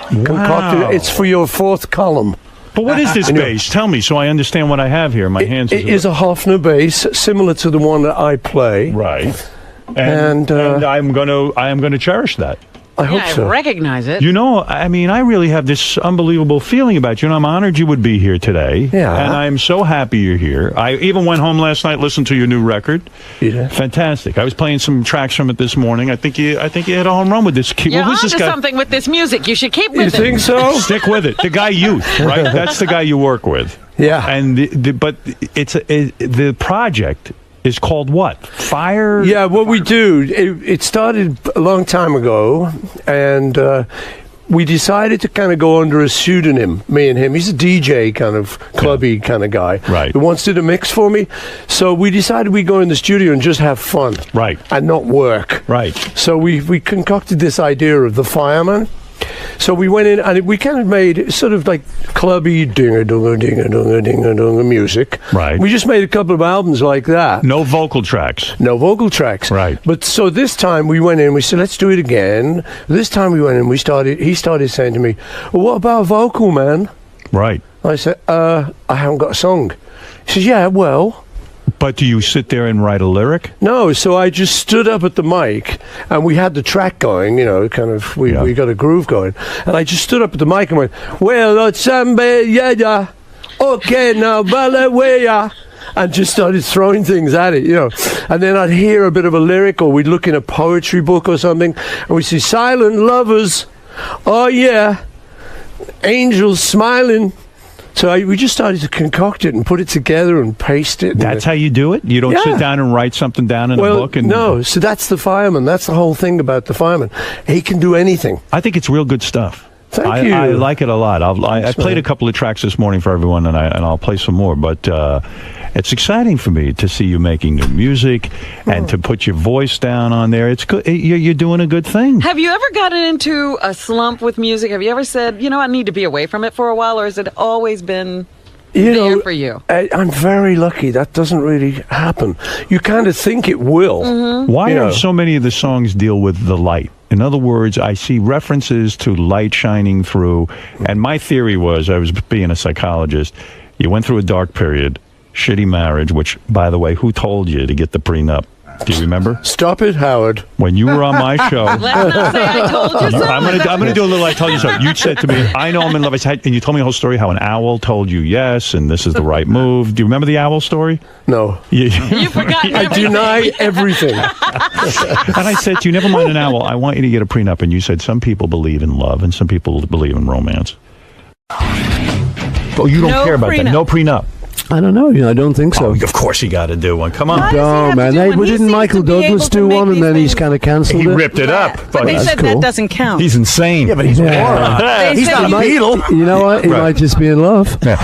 Concocted. It's for your fourth column. But what is this bass? Tell me so I understand what I have here. My hands. It is a Hofner bass, similar to the one that I play. Right. And I'm gonna cherish that. I hope so. I recognize it. I really have this unbelievable feeling about you. I'm honored you would be here today. Yeah. And I'm so happy you're here. I even went home last night, listened to your new record. Yeah. Fantastic. I was playing some tracks from it this morning. I think you hit a home run with this. You're Who's this onto guy? something with this music. You should keep with it. You think so? Stick with it. The guy Youth, right? That's the guy you work with. Yeah. And the project is called what? Fire? Yeah, what we do, it started a long time ago, and we decided to kind of go under a pseudonym, me and him. He's a DJ kind of clubby kind of guy. Right. Who wants to do a mix for me. So we decided we'd go in the studio and just have fun. Right. And not work. Right. So we concocted this idea of the fireman. So we went in, and we kind of made sort of like clubby dinger-dunga music. Right. We just made a couple of albums like that. No vocal tracks. No vocal tracks. Right. But so this time we went in, we said, let's do it again. This time we went in, he started saying to me, well, what about vocal, man? Right. I said, I haven't got a song. He says, yeah, well. But do you sit there and write a lyric? No, so I just stood up at the mic, and we had the track going, kind of, we got a groove going. And I just stood up at the mic and went, well, yeah, okay, now, ballet, and just started throwing things at it, And then I'd hear a bit of a lyric, or we'd look in a poetry book or something, and we'd see silent lovers, oh yeah, angels smiling. So we just started to concoct it and put it together and paste it. That's how you do it? You don't sit down and write something down in a book? No, so that's the fireman. That's the whole thing about the fireman. He can do anything. I think it's real good stuff. Thank you. I like it a lot. I played a couple of tracks this morning for everyone, and I'll play some more. But it's exciting for me to see you making new music and to put your voice down on there. It's good. You're doing a good thing. Have you ever gotten into a slump with music? Have you ever said, I need to be away from it for a while, or has it always been there for you? I'm very lucky. That doesn't really happen. You kind of think it will. Mm-hmm. Why do so many of the songs deal with the light? In other words, I see references to light shining through. And my theory was, I was being a psychologist, you went through a dark period, shitty marriage, which, by the way, who told you to get the prenup? Do you remember? Stop it, Howard. When you were on my show. Let's not say I told you so. I'm gonna do a little I told you so. You said to me, I know I'm in love. And you told me a whole story how an owl told you yes, and this is the right move. Do you remember the owl story? No. You forgot I deny everything. And I said to you, never mind an owl. I want you to get a prenup. And you said some people believe in love and some people believe in romance. Oh, you don't care about that. No prenup. I don't know. I don't think so. Oh, of course you got to do one. Come on. No, man. Didn't Michael Douglas do one, and then he's kind of cancelled it? He ripped it up. But they said that doesn't count. He's insane. Yeah, but he's a moron. He's not a Beatle. You know what? He might just be in love. Yeah.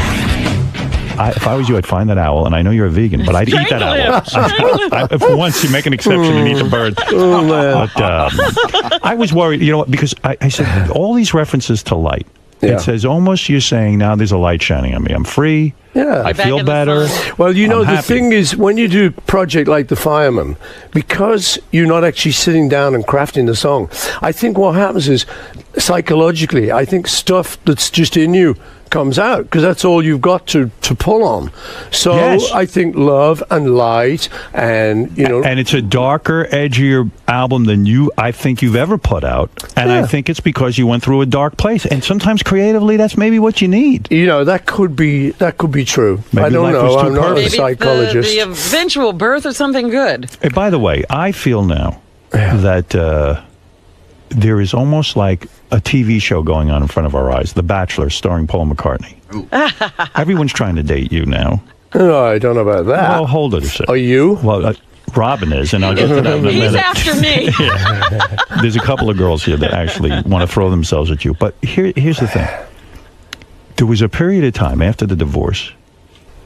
If I was you, I'd find that owl, and I know you're a vegan, but I'd eat that owl. For once, you make an exception and eat the bird. Oh, man. But I was worried, because I said all these references to light. Yeah. It says almost you're saying now there's a light shining on me. I'm free. Yeah. I feel better. Well, the happy. thing is, when you do a project like The Fireman, because you're not actually sitting down and crafting the song, I think what happens is, psychologically, I think stuff that's just in you comes out, because that's all you've got to pull on. So Yes. I think love and light and, And it's a darker, edgier album than I think you've ever put out. And I think it's because you went through a dark place. And sometimes creatively, that's maybe what you need. that could be true. Maybe I don't life know. was too I'm not a perfect. Maybe psychologist. the eventual birth of something good. Hey, by the way, I feel now that there is almost like a TV show going on in front of our eyes, The Bachelor, starring Paul McCartney. Everyone's trying to date you now. No, I don't know about that. Well, hold it a second. Are you? Well, Robin is, and I'll get to that in a minute. He's after me. There's a couple of girls here that actually want to throw themselves at you. But here's the thing. There was a period of time after the divorce,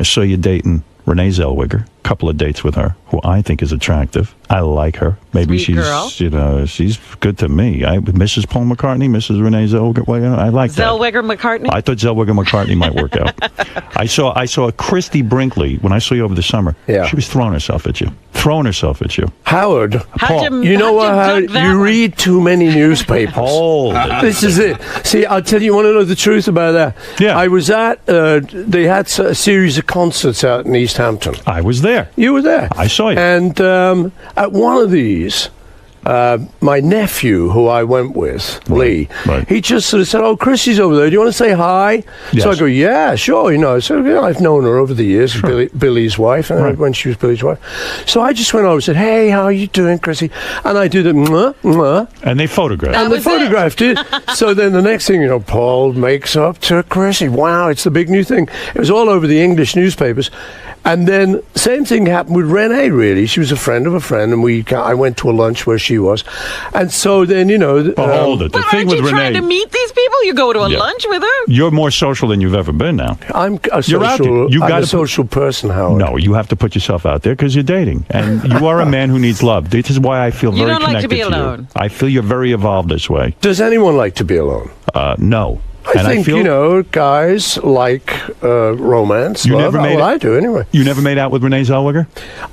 I saw you dating Renee Zellweger, a couple of dates with her, who I think is attractive. I like her. Maybe Sweet girl. she's good to me. Mrs. Paul McCartney, Mrs. Renee Zellweger, I like that. Zellweger McCartney? I thought Zellweger McCartney might work out. I saw Christy Brinkley when I saw you over the summer. Yeah. She was throwing herself at you. Howard, How'd you know what, Howard? that You one? read too many newspapers. Hold it. This is it. See, I'll tell you, want to know the truth about that? Yeah. I was at, they had a series of concerts out in East Hampton. I was there. You were there. I saw you. And at one of these, my nephew, who I went with, Lee, he just sort of said, "Oh, Chrissy's over there. Do you want to say hi?" Yes. So I go, "Yeah, sure." So I've known her over the years, Billy's wife, when she was Billy's wife. So I just went over and said, "Hey, how are you doing, Chrissy?" And I did a mwah, mwah. And they photographed. And they photographed it. So then the next thing, Paul makes up to Chrissy. Wow, it's the big new thing. It was all over the English newspapers. And then same thing happened with Renee, really. She was a friend of a friend, and I went to a lunch where she was. And so then, Hold it. The But thing aren't with you trying Renee, to meet these people? You go to a Yeah. lunch with her? you're more social than you've ever been now. I'm a You're out there. social, You I'm gotta a social person, Howard. No, you have to put yourself out there because you're dating, and you are a man who needs love. This is why I feel You very don't like to connected be you. alone. I feel you're very evolved this way. Does anyone like to be alone? No. I think, guys like romance. You love. never made Well, it- I do anyway. You never made out with Renee Zellweger?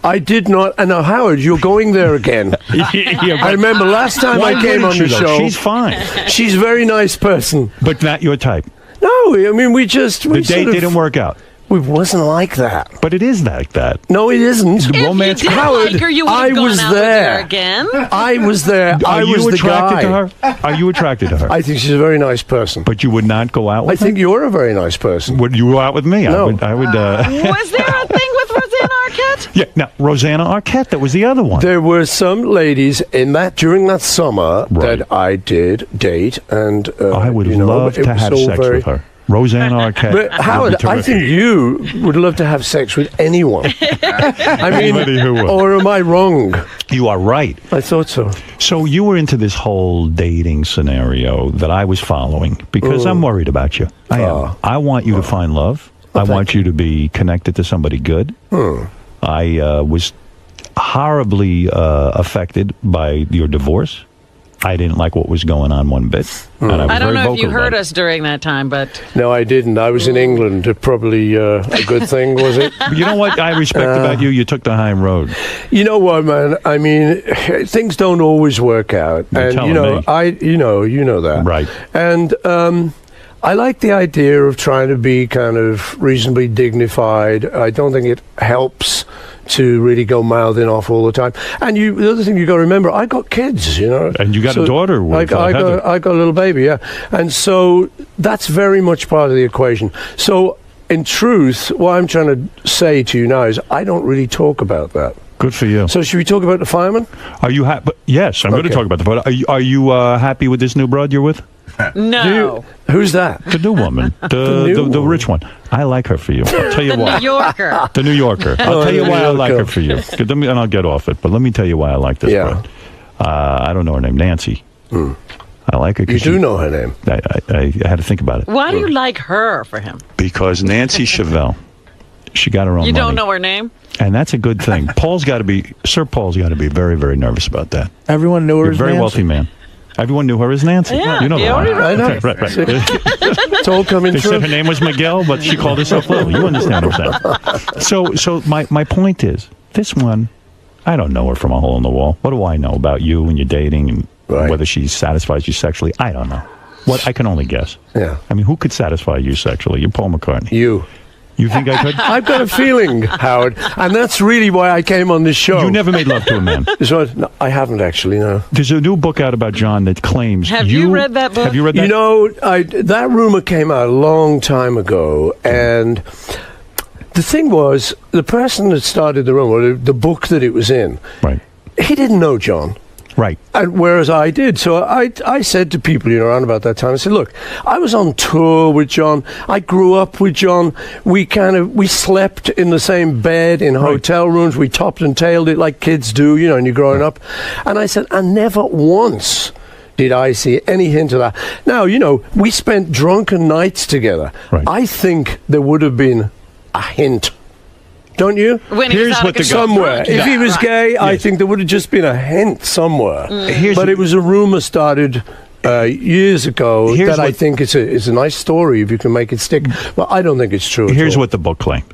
I did not. And now, Howard, you're going there again. I remember last time Why I came wouldn't on the you, though? show. She's fine. She's a very nice person. But not your type. No, I mean, we The date didn't work out. It wasn't like that. But it is like that. No, it isn't. If Romance. you didn't Howard, like her, you would I have gone was out there. with her again. I was there. I Are was you the attracted guy. to her? Are you attracted to her? I think she's a very nice person. But you would not go out with I think you're a very nice person. her? Would you go out with me? No. I would. Was there a thing with Rosanna Arquette? Yeah. Now, Rosanna Arquette. That was the other one. There were some ladies during that summer that I did date, and I would love it to was have all sex very- with her. Rosanna Arquette. But Howard, would be I think terrific. you would love to have sex with anyone. I mean, Anybody who would. or am I wrong? You are right. I thought so. So you were into this whole dating scenario that I was following because I'm worried about you. I am. I want you to find love. I want you to be connected to somebody good. I was horribly affected by your divorce. I didn't like what was going on one bit. And I was I don't very know if you vocal heard about it. us during that time, but No, I didn't. I was in England. Probably a good thing, was it? But you know what I respect about you? You took the high road. You know what, man? I mean, things don't always work out, You're and telling me. you know that, Right. And I like the idea of trying to be kind of reasonably dignified. I don't think it helps to really go mouthing off all the time. And the other thing you got to remember, I got kids, And you got a daughter with I Heather. got a little baby, yeah. And so that's very much part of the equation. So in truth, what I'm trying to say to you now is I don't really talk about that. Good for you. So should we talk about the fireman? Are you happy? Yes, I'm going to Okay. talk about the photo. Are you happy with this new broad you're with? no. Who's that? The new woman, the rich one. I like her for you. I'll tell you The why. New Yorker. The New Yorker. I'll tell you the why New I like her Yorker. for you. And I'll get off it. But let me tell you why I like this Yeah. broad. I don't know her name, Nancy. I like her. You 'cause do know her name. I had to think about it Why do you like her for him? because Nancy Chevelle. She got her own You money. don't know her name? And that's a good thing. Sir Paul's got to be very, very nervous about that. Everyone knew her You're a as very Nancy. wealthy man. Everyone knew her as Nancy. Yeah, you know you the one. already I know. Okay, right. It's all coming They true. said her name was Miguel, but she called herself Lil. You understand what I'm saying? So my point is, this one, I don't know her from a hole in the wall. What do I know about you and your dating and whether she satisfies you sexually? I don't know. I can only guess. Yeah. I mean, who could satisfy you sexually? You're Paul McCartney. You. You think I could? I've got a feeling, Howard, and that's really why I came on this show. You never made love to a man. So, no, I haven't actually, no. There's a new book out about John that claims. Have you read that book? Have you read that? You know, that rumor came out a long time ago, and the thing was, the person that started the rumor, the book that it was in, right? He didn't know John. Right. And whereas I did. So I said to people, around about that time, I said, look, I was on tour with John. I grew up with John. We slept in the same bed in hotel rooms. We topped and tailed it like kids do, and you're growing up. And I said, and never once did I see any hint of that. Now, we spent drunken nights together. Right. I think there would have been a hint. Don't you? When he was out of control. Somewhere. If he was Right. gay, I think there would have just been a hint somewhere. But it was a rumor started years ago that I think it's a nice story if you can make it stick. But I don't think it's true. Here's what the book claimed.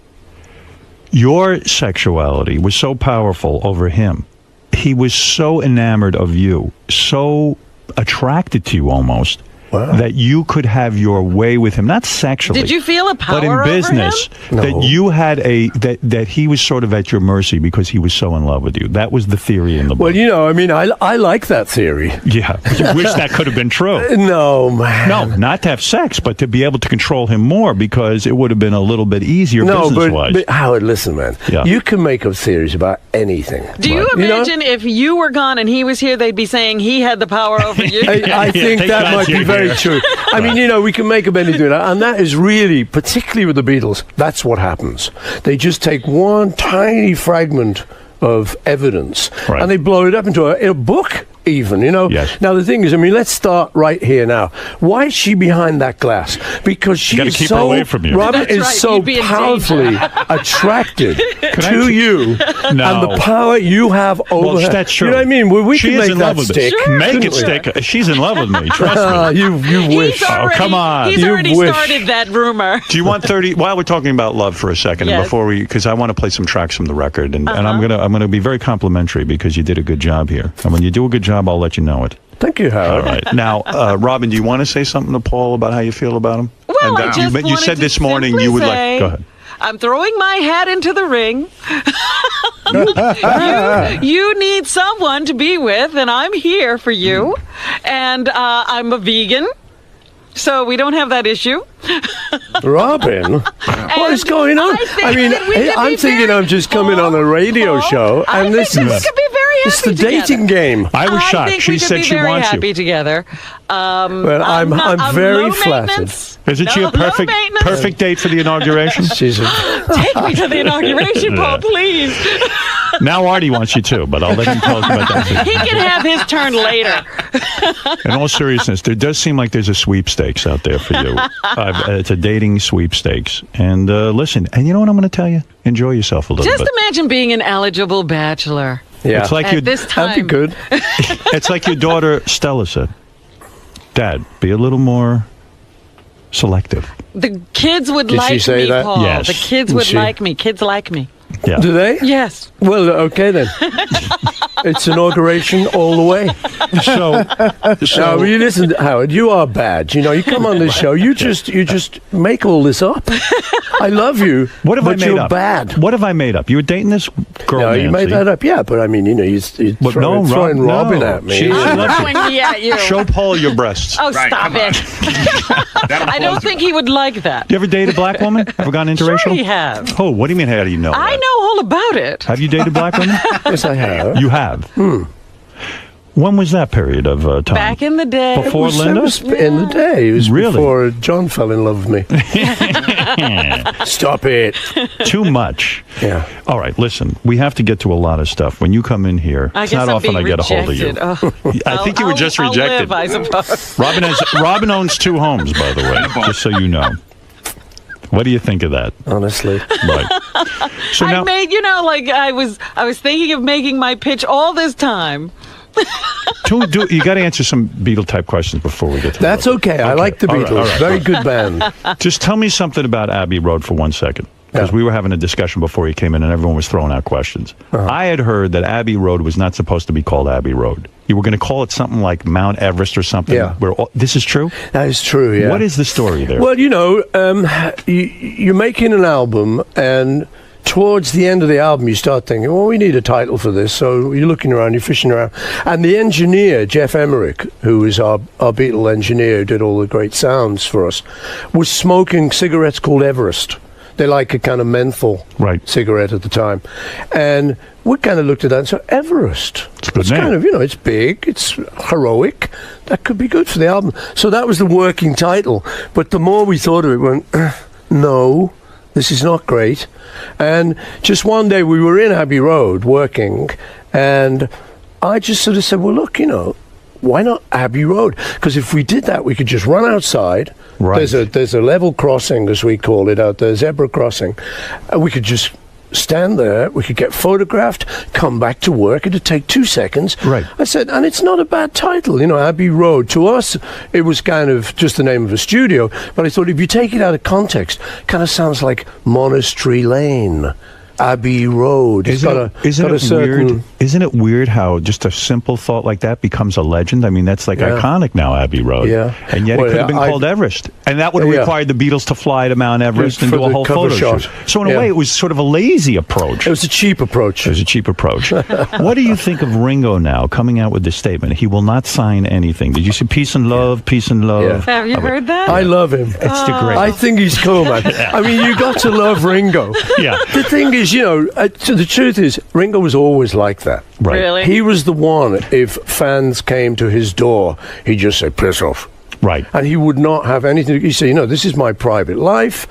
Your sexuality was so powerful over him. He was so enamored of you, so attracted to you almost, that you could have your way with him, not sexually. Did you feel a power but in over business, him? that you had that he was sort of at your mercy because he was so in love with you. That was the theory in the book. Well, I like that theory. Yeah, you wish that could have been true. No, man. No, not to have sex, but to be able to control him more because it would have been a little bit easier business-wise. but Howard, listen, man. Yeah. You can make up theories about anything. Do you imagine if you were gone and he was here, they'd be saying he had the power over you? I think that might be very true. I mean, we can make up anything. And that is really, particularly with the Beatles, that's what happens. They just take one tiny fragment of evidence and they blow it up into a book. even, you know? Yes. Now, the thing is, I mean, let's start right here now. Why is she behind that glass? Because she gotta is keep her so... away from you. Robin That's is right, so you'd be in powerfully attracted to you No. and the power you have over her. That's true. You know what I mean? We she can is make in that love with stick. me. Make couldn't it we? stick. She's in love with me. Trust me. You wish. Already, come on. He's You already wish. started that rumor. Do you want 30? While we're talking about love for a second, and Yes. before because I want to play some tracks from the record, and I'm gonna be very complimentary because you did a good job here. And when you do a good job, I'll let you know it. Thank you, Howard. All right. Now, Robin, do you want to say something to Paul about how you feel about him? Well, and, I just you wanted said to this morning simply you would say, like. Go ahead. I'm throwing my hat into the ring. you need someone to be with, and I'm here for you. And I'm a vegan, so we don't have that issue. Robin, what is going on? I mean, I'm thinking I'm just coming on a radio show, and this we is could be very happy it's the together. dating game. I was shocked. think She we could said be she very wants happy you. together. Well, I'm very low flattered. maintenance. Isn't she a low perfect maintenance. date for the inauguration? She's a, Take me to the inauguration, Paul, please. Now Artie wants you too, but I'll let him tell us about that. He can have his turn later. In all seriousness, there does seem like there's a sweepstakes out there for you. It's a dating sweepstakes. And listen, and you know what I'm going to tell you? Enjoy yourself a little Just bit. imagine being an eligible bachelor. yeah. It's like At your, this time. That'd be good. it's like your daughter Stella said. Dad, be a little more selective. The kids would Did she like say me, that? Paul. Yes. The kids Did would she? like me. Kids like me. Yeah. Do they? Yes. Well, okay then. It's inauguration all the way. So No, you listen, Howard. You are bad. You know, you come on this show. You just make all this up. I love you. what have but I made you're up? bad. What have I made up? You were dating this girl, No, Nancy. you made that up. Yeah, but I mean, you know, you're But no, throwing Rob- Robin no. at me. She loves you. Throwing me at you. Show Paul your breasts. Oh, stop it. I don't think he would like that. You ever dated a black woman? Ever gone interracial? Sure he have. Oh, what do you mean? How do you know? I that? know all about it. Have you dated black women? Yes, I have. You have. When was that period of time? Back in the day. Before It Linda? was in the day. It was Really? before John fell in love with me. Stop it. Too much. Yeah. All right, listen. We have to get to a lot of stuff. When you come in here, I it's guess not I'm often I being get a hold of you. rejected. Oh. I think you were just rejected. I'll live, I suppose. Robin owns 2 homes, by the way, just so you know. What do you think of that? Honestly. Right. So I now, made, I was thinking of making my pitch all this time. you got to answer some Beatle type questions before we get to That's that. okay. I like the All right, Beatles. all right. Very good band. Just tell me something about Abbey Road for 1 second. Because Yeah. we were having a discussion before you came in and everyone was throwing out questions. I had heard that Abbey Road was not supposed to be called Abbey Road. You were going to call it something like Mount Everest or something. Yeah. This is true? That is true, yeah. What is the story there? Well, you know, you're making an album, and towards the end of the album, you start thinking, well, we need a title for this. So you're looking around, you're fishing around. And the engineer, Jeff Emmerich, who is our Beatle engineer, who did all the great sounds for us, was smoking cigarettes called Everest. They're like a kind of menthol cigarette at the time. And we kind of looked at that and said, Everest. It's name. kind of, you know, it's big, it's heroic. That could be good for the album. So that was the working title. But the more we thought of it, we went, no, this is not great. And just one day we were in Abbey Road working, and I just sort of said, well, look, you know, why not Abbey Road? Because if we did that, we could just run outside. Right. There's a level crossing, as we call it out there, zebra crossing. And we could just stand there, we could get photographed, come back to work. It'd take 2 seconds. Right. I said, and it's not a bad title, you know, Abbey Road. To us, it was kind of just the name of a studio. But I thought if you take it out of context, it kind of sounds like Monastery Lane. Abbey Road. Isn't it weird how just a simple thought like that becomes a legend? I mean, that's like iconic now, Abbey Road. Yeah. And yet it could have been called Everest. And that would have required the Beatles to fly to Mount Everest and For do a the whole cover photo shot. shoot. So in a way, it was sort of a lazy approach. It was a cheap approach. It was a cheap approach. What do you think of Ringo now coming out with this statement? He will not sign anything. Did you see Peace and Love, Peace and Love? Have you heard that? I love him. It's the great. I think he's cool, man. I mean, you got to love Ringo. Yeah. The thing is, you know, so the truth is, Ringo was always like that. Right. Really? He was the one, if fans came to his door, he'd just say, piss off. Right. And he would not have anything. He'd say, you know, this is my private life.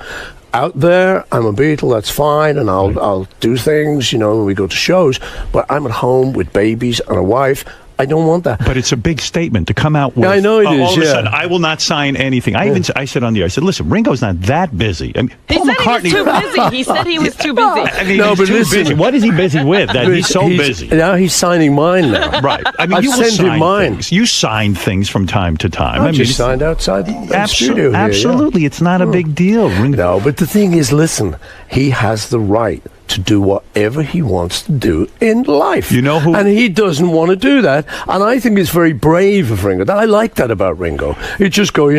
Out there, I'm a Beatle, that's fine, and I'll do things, you know, when we go to shows, but I'm at home with babies and a wife. I don't want that. But it's a big statement to come out with. I know it is, all of a yeah. sudden, I will not sign anything. I said on the air, I said, listen, Ringo's not that busy. I mean, He Paul said McCartney, he was too busy. He said he was too busy. I mean, No, he's but too listen- busy. What is he busy with? That he's so busy. Now he's signing mine now. Right. I mean, I've you will sent him sign mine. things. You sign things from time to time. I mean, just it's- signed outside the studio here, yeah. Absolutely. It's not a big deal. No, but the thing is, listen, he has the right to do whatever he wants to do in life. You know who? And he doesn't want to do that. And I think it's very brave of Ringo. I like that about Ringo. He'd just go,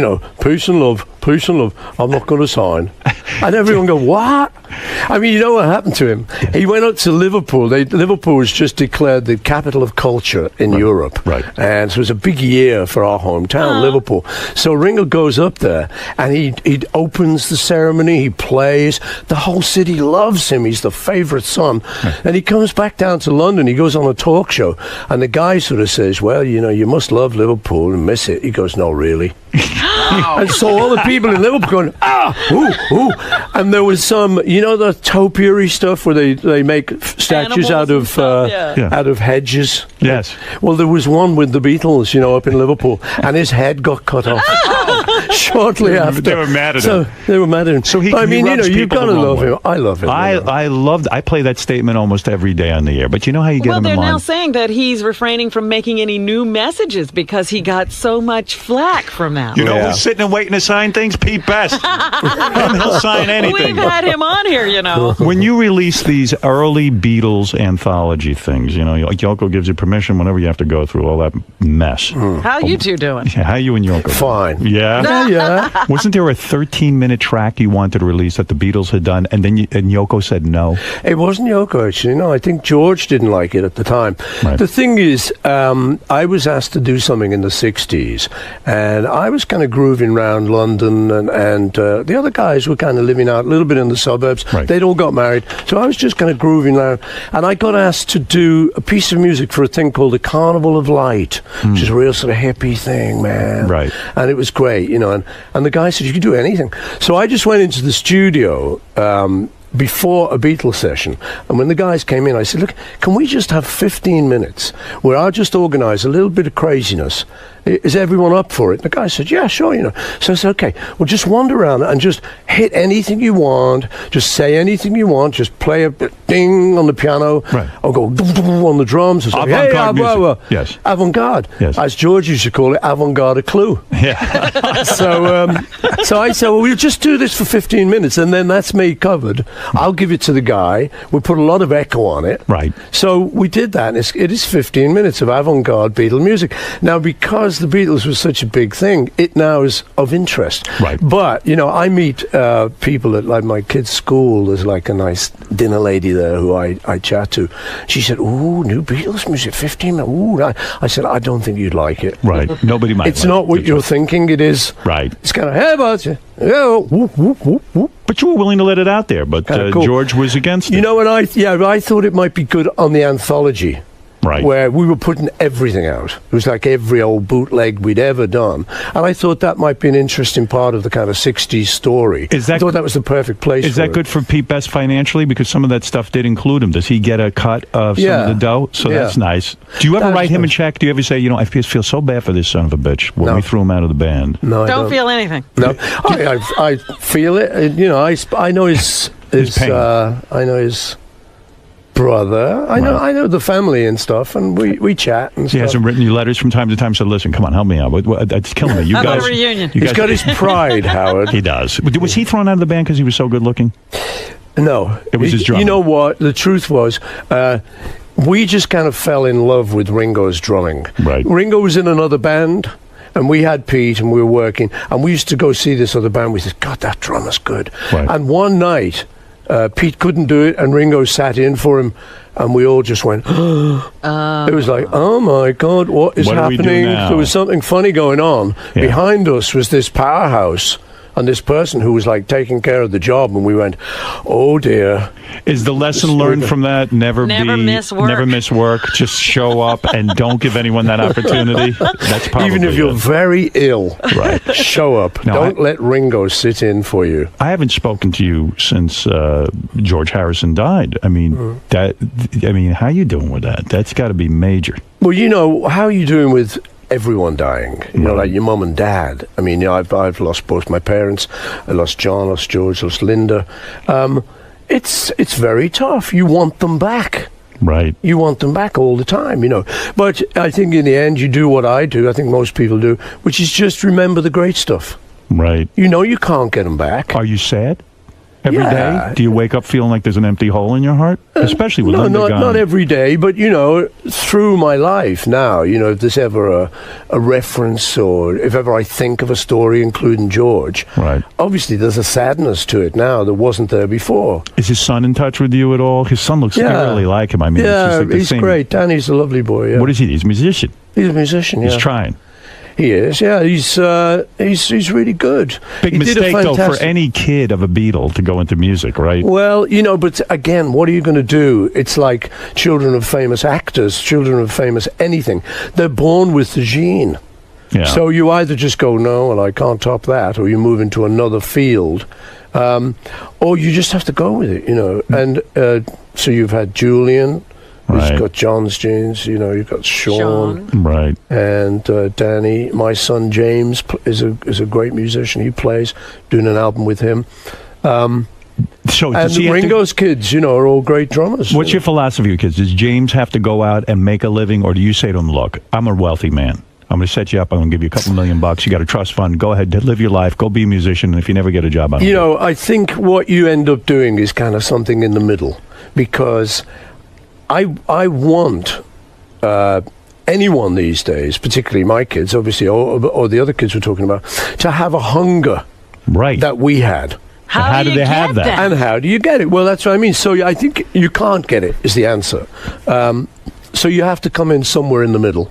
peace and love, I'm not going to sign. And everyone go, what? I mean, you know what happened to him? He went up to Liverpool. Liverpool was just declared the capital of culture in Europe. Right. And so it was a big year for our hometown, Liverpool. So Ringo goes up there and he opens the ceremony, he plays. The whole city loves him. He's the favourite son. And he comes back down to London. He goes on a talk show. And the guy sort of says, well, you must love Liverpool and miss it. He goes, no, really. And so all the people in Liverpool going, ooh, ooh. And there was some, the topiary stuff where they make statues out of out of hedges. Yes. Well, there was one with the Beatles, up in Liverpool, and his head got cut off shortly after. They were mad at him. They were mad at him. So he, I mean, rubs you've people got to the wrong love way. him. I love him. I play that statement almost every day on the air. But you know how you get Well, him in they're now line? saying that he's refraining from making any new messages because he got so much flack from that. You know who's sitting and waiting to sign things? Pete Best. He'll sign anything. We've had him on here, When you release these early Beatles anthology things, Yoko gives you permission whenever you have to go through all that mess. How you two doing? How you and Yoko? Fine. Yeah? Yeah. Wasn't there a 13-minute track you wanted to release that the Beatles had done, and then and Yoko said no? It wasn't Yoko, actually. No, I think George didn't like it at the time. Right. The thing is, I was asked to do something in the 60s, and I was kind of grooving around London, and the other guys were kind of living out a little bit in the suburbs. Right. They'd all got married, so I was just kind of grooving around, and I got asked to do a piece of music for a thing called the Carnival of Light, which is a real sort of hippie thing, man. Right. And it was great, and the guy said, you could do anything. So I just went into the studio before a Beatles session, and when the guys came in, I said, look, can we just have 15 minutes where I'll just organise a little bit of craziness? Is everyone up for it? And the guy said, yeah, sure, So I said, okay, well, just wander around and just hit anything you want, just say anything you want, just play a ding on the piano, right. or go on the drums, or something. Avant-garde music. Yes. Avant-garde. Yes. As George used to call it, avant-garde a clue. Yeah. So I said, well, we'll just do this for 15 minutes, and then that's me covered. I'll give it to the guy. We put a lot of echo on it. Right. So we did that, and it is 15 minutes of avant-garde Beatle music. Now, because the Beatles was such a big thing, it now is of interest. Right. But, I meet people at like my kids' school. There's like a nice dinner lady there who I chat to. She said, ooh, new Beatles music, 15 minutes. Ooh, I said, I don't think you'd like it. Right. Nobody might. It's not what you're thinking it is. Right. It's kind of, hey, about you. Yeah, whoop, whoop, whoop, whoop. But you were willing to let it out there, but Cool. George was against it. You know what I thought it might be good on the anthology. Right. Where we were putting everything out. It was like every old bootleg we'd ever done. And I thought that might be an interesting part of the kind of 60s story. I thought that was the perfect place Is for that it. good for Pete Best financially? Because some of that stuff did include him. Does he get a cut of some of the dough? So that's nice. Do you ever write him a check? Do you ever say, I feel so bad for this son of a bitch when we threw him out of the band? No, I Don't feel anything. No, I feel it. I know his pain. I know his brother. I know the family and stuff, and we chat and He stuff. hasn't written you letters from time to time. Said, "Listen, come on, help me out. It's killing me. You How about guys." a reunion? He's got his pride, Howard. He does. Was he thrown out of the band because he was so good looking? No, It was his drum. You know what? The truth was, we just kind of fell in love with Ringo's drumming. Right. Ringo was in another band, and we had Pete, and we were working, and we used to go see this other band. We said, God, that drummer's good. Right. And one night, Pete couldn't do it, and Ringo sat in for him, and we all just went, it was like, oh my God, what is What do we do happening? now? There was something funny going on. Yeah. Behind us was this powerhouse on this person who was like taking care of the job, and we went, oh dear. Is the lesson learned from that never miss work? Just show up and don't give anyone that opportunity. That's probably even if you're very ill, right? Show up. No, don't let Ringo sit in for you. I haven't spoken to you since George Harrison died. I mean, how you doing with that? That's got to be major. Well, you know, how are you doing with everyone dying? You know, like your mum and dad. I mean, you know, I've lost both my parents. I lost John, lost George, lost Linda. It's very tough. You want them back. Right. You want them back all the time, you know. But I think in the end, you do what I do, I think most people do, which is just remember the great stuff. Right. You know you can't get them back. Are you sad every day? Do you wake up feeling like there's an empty hole in your heart? Especially with Linda gone. Not every day, but, you know, through my life now, you know, if there's ever a reference or if ever I think of a story, including George, right. Obviously there's a sadness to it now that wasn't there before. Is his son in touch with you at all? His son looks really like him. I mean, yeah, it's just like he's great. Danny's a lovely boy. Yeah. What is he? He's a musician. He's a musician, yeah. He's trying. He is, yeah. He's really good. Big mistake, though, for any kid of a Beatle to go into music, right? Well, you know, but again, what are you going to do? It's like children of famous actors, children of famous anything. They're born with the gene. Yeah. So you either just go, no, well, I can't top that, or you move into another field, or you just have to go with it, you know. And so you've had Julian. Right. He's got John's genes, you know, you've got Sean. Right. And Danny. My son James is a great musician. He plays, doing an album with him. So and Ringo's kids, you know, are all great drummers. What's your philosophy with kids? Does James have to go out and make a living, or do you say to him, look, I'm a wealthy man. I'm going to set you up. I'm going to give you a couple $1 million. You got a trust fund. Go ahead, live your life. Go be a musician. And if you never get a job, you know, I think what you end up doing is kind of something in the middle, because I want anyone these days, particularly my kids, obviously, or the other kids we're talking about, to have a hunger that we had. How do they have that? And how do you get it? Well, that's what I mean. So I think you can't get it, is the answer. So you have to come in somewhere in the middle.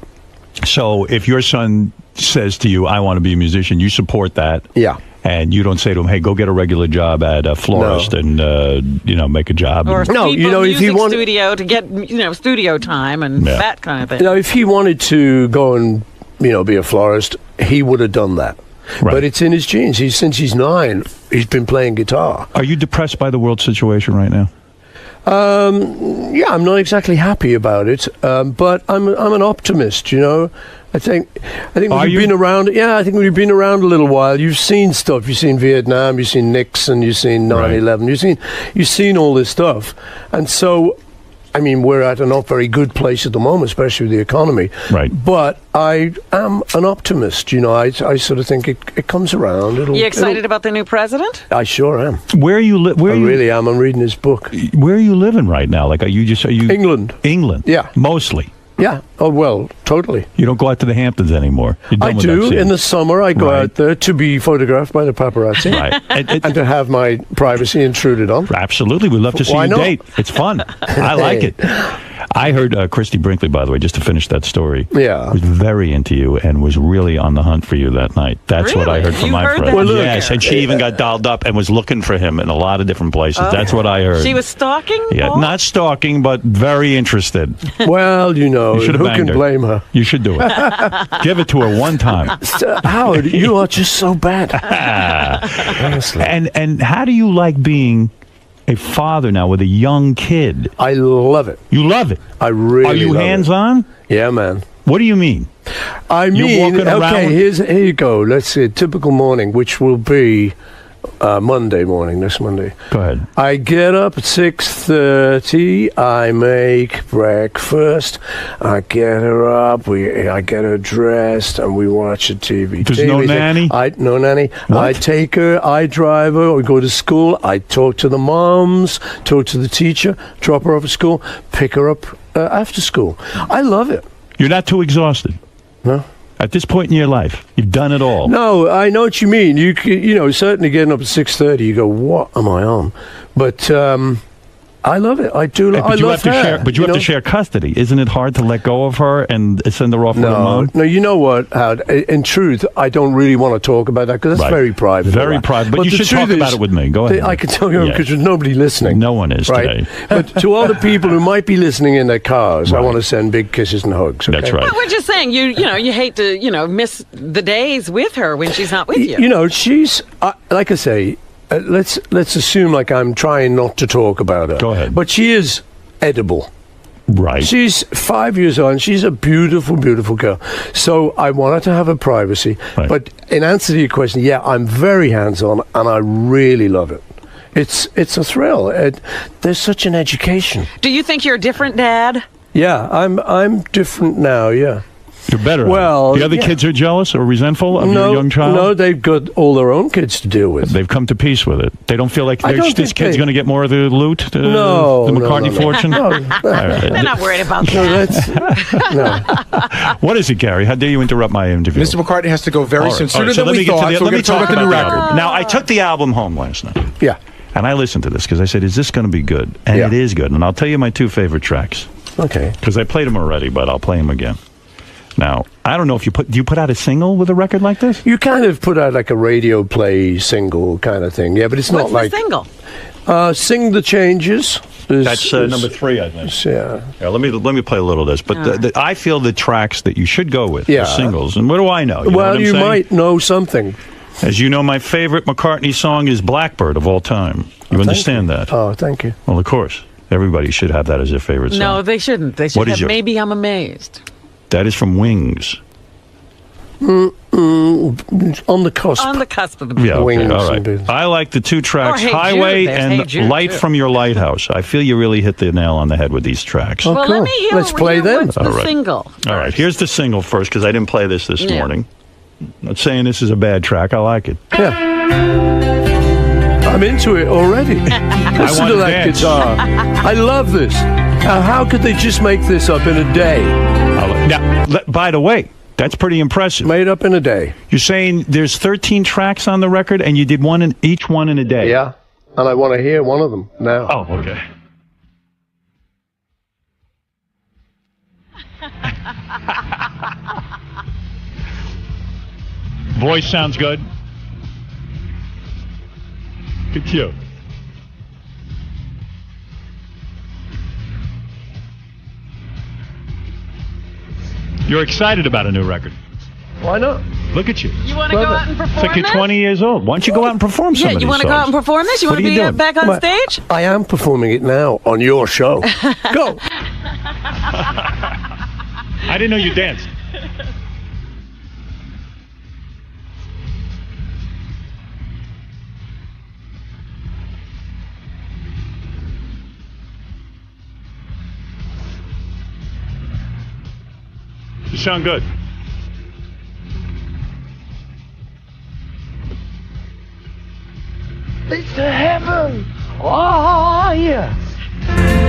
So if your son says to you, I want to be a musician, you support that. Yeah. And you don't say to him, hey, go get a regular job at a florist and, you know, make a job. Or no, you know, if he wanted studio to get, you know, studio time and that kind of thing. You know, if he wanted to go and, you know, be a florist, he would have done that. Right. But it's in his genes. Since he's 9, he's been playing guitar. Are you depressed by the world situation right now? Yeah, I'm not exactly happy about it, but I'm an optimist, you know. I think when you've been around, I think when you've been around a little while, you've seen stuff. You've seen Vietnam, you've seen Nixon, you've seen 9/11, you've seen all this stuff, and so, I mean, we're at a not very good place at the moment, especially with the economy. Right. But I am an optimist, you know. I sort of think it comes around. You excited about the new president? I sure am. Where are you? Really am. I'm reading his book. Where are you living right now? Like, are you England? England. Yeah. Mostly. Yeah. Oh, well, totally. You don't go out to the Hamptons anymore. I do. In the summer, I go out there to be photographed by the paparazzi. Right. And to have my privacy intruded on. Absolutely. We'd love to see you date. It's fun. I like it. I heard Christy Brinkley, by the way, just to finish that story, was very into you and was really on the hunt for you that night. That's what I heard from my friend. Well, yes, and she even got dialed up and was looking for him in a lot of different places. That's what I heard. She was stalking? Yeah, not stalking, but very interested. Well, you know, who can blame her? You should do it. Give it to her one time. Howard, you are just so bad. Honestly. And how do you like being a father now with a young kid? I love it. You love it? I really love it. Are you hands-on? Yeah, man. What do you mean? I mean, okay, here you go. Let's see, a typical morning, which will be Monday morning, this Monday. Go ahead. I get up at 6:30. I make breakfast. I get her up. I get her dressed, and we watch a TV. There's no nanny? No nanny. What? I take her. I drive her. We go to school. I talk to the moms, talk to the teacher, drop her off at school, pick her up after school. I love it. You're not too exhausted? No. At this point in your life, you've done it all. No, I know what you mean. You know, certainly getting up at 6:30, you go, what am I on? But I love it. I do. I But you love have to her, share. But you have to share custody. Isn't it hard to let go of her and send her off with her mom? No, you know what, Howard? In truth, I don't really want to talk about that because that's very private. Very private. But you the should talk truth about is, it with me. Go ahead. I can tell you because there's nobody listening. No one is right? today. But to all the people who might be listening in their cars, I want to send big kisses and hugs. Okay? That's right. But we're just saying, you hate to, miss the days with her when she's not with you. You know, she's like I say. Let's assume like I'm trying not to talk about her. Go ahead. But she is edible. Right. She's 5 years old and she's a beautiful, beautiful girl. So I want her to have her privacy. Right. But in answer to your question, yeah, I'm very hands-on and I really love it. It's a thrill. There's such an education. Do you think you're a different dad? Yeah, I'm different now, yeah. You're better. Well, the other kids are jealous or resentful of your young child. No, they've got all their own kids to deal with. They've come to peace with it. They don't feel like I don't this think kid's they- going to get more of the loot, the McCartney fortune. No, All right. They're not worried about that. What is it, Gary? How dare you interrupt my interview? Mr. McCartney has to go very All right, soon, all right, sooner so than let me we get to thought. the- So we're let going me to talk talk about the new about the record. album. Now, I took the album home last night. Yeah. And I listened to this because I said, is this going to be good? And it is good. And I'll tell you my two favorite tracks. Okay. Because I played them already, but I'll play them again. Now, I don't know if do you put out a single with a record like this? You kind of put out like a radio play single kind of thing. Yeah, but it's not like... What's the single? single? Sing the Changes. That's number 3, I think. Yeah. Let me play a little of this. But I feel the tracks that you should go with, Yeah. the singles. And what do I know? You know what Well, I'm you saying? might know something. As you know, my favorite McCartney song is Blackbird of all time. You understand that? Oh, thank you. Well, of course. Everybody should have that as their favorite song. No, they shouldn't. They should What is have yours? Maybe I'm Amazed. That is from Wings. On the cusp. On the cusp of the Yeah, okay, Wings all and right. I like the two tracks, Or Hey Highway Jude. There's and Hey Jude, Light too. from Your Lighthouse. I feel you really hit the nail on the head with these tracks. Oh, Well, cool. let me hear. Let's play them. What's the All right. single? All right, here's the single first because I didn't play this Yeah. morning. Not saying this is a bad track. I like it. Yeah. I'm into it already. Listen want to to that dance. guitar. I love this. How could they just make this up in a day? Now, by the way, that's pretty impressive. Made up in a day. You're saying there's 13 tracks on the record and you did each one in a day? Yeah. And I want to hear one of them now. Oh, okay. Voice sounds good. Good cue. You're excited about a new record. Why not? Look at you. You want to go out and It's perform like you're this? 20 years old. Why don't you go out and perform some Yeah, of you these want to go out and songs? perform this? You What want are to you be doing? back on But stage? I am performing it now on your show. Go. I didn't know you danced. You sound good. It's the heaven. Oh, yeah.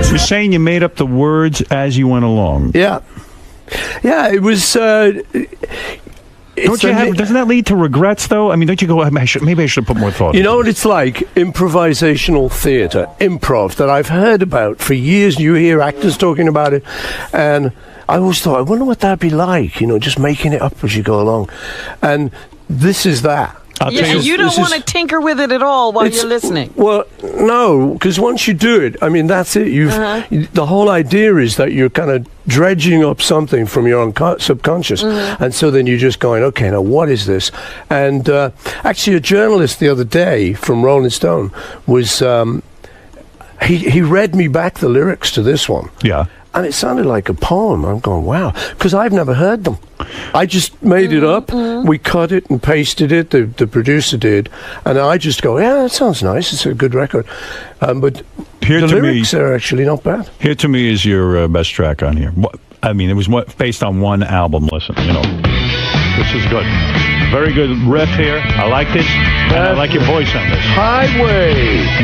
You're saying you made up the words as you went along. Yeah. Yeah, it was... Don't you have, doesn't that lead to regrets, though? I mean, don't you go, maybe I should put more thought You into know what it's like? Improvisational theatre, improv, that I've heard about for years. You hear actors talking about it. And I always thought, I wonder what that'd be like, just making it up as you go along. And this is that. Yeah, you don't want to tinker with it at all while you're listening. Well, no, because once you do it, I mean, that's it. The whole idea is that you're kind of dredging up something from your subconscious. And so then you're just going, okay, now what is this? And actually, a journalist the other day from Rolling Stone was, he read me back the lyrics to this one. Yeah. And it sounded like a poem. I'm going, wow, because I've never heard them. I just made it up. We cut it and pasted it. The producer did. And I just go, yeah, that sounds nice. It's a good record. But Here the to lyrics me, are actually not bad. Here to me is your best track on here. I mean, it was based on one album. Listen, this is good. Very good riff here. I like this. And I like your voice on this. Highway.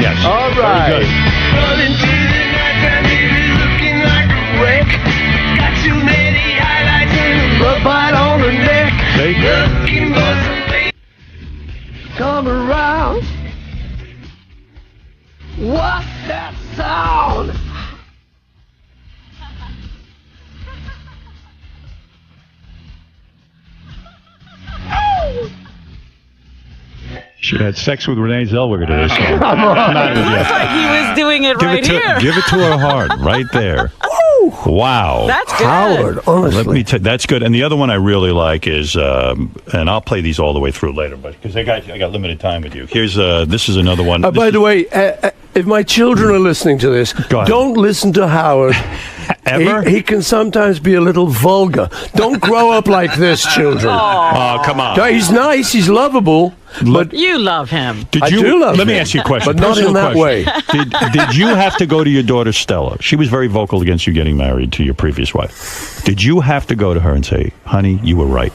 Yes. All Very right. good. Running to the night time, baby, looking like a wreck. Got too many highlights and a rub bite on the neck. See? Looking for some baby. Come around. What's that sound? She had sex with Renee Zellweger today. So Looks like he was doing it right here. Give it to her hard, right there. Wow. That's good. Howard, honestly. Let me that's good. And the other one I really like is, and I'll play these all the way through later, but because I got limited time with you. Here's this is another one. By the way, if my children are listening to this, don't listen to Howard. Ever? He can sometimes be a little vulgar. Don't grow up like this, children. Oh, come on. He's nice. He's lovable. But you love him. I do love him. Let me ask you a question. But not in that way. Did you have to go to your daughter Stella? She was very vocal against you getting married to your previous wife. Did you have to go to her and say, honey, you were right?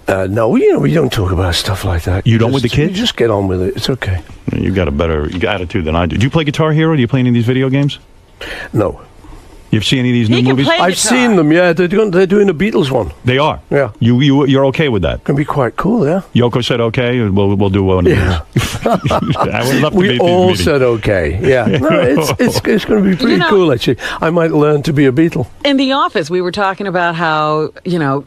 No, we don't talk about stuff like that. You don't with the kids? You just get on with it. It's okay. You got a better attitude than I do. Do you play Guitar Hero? Do you play any of these video games? No. You've seen any of these new movies? I've seen them. Yeah, they're doing the Beatles one. They are. Yeah. You're okay with that? Can be quite cool. Yeah. Yoko said okay. We'll do one of these. I would love to be We at these all meetings. said okay. Yeah. No, it's going to be pretty cool. Actually, I might learn to be a Beatle. In the office, we were talking about how,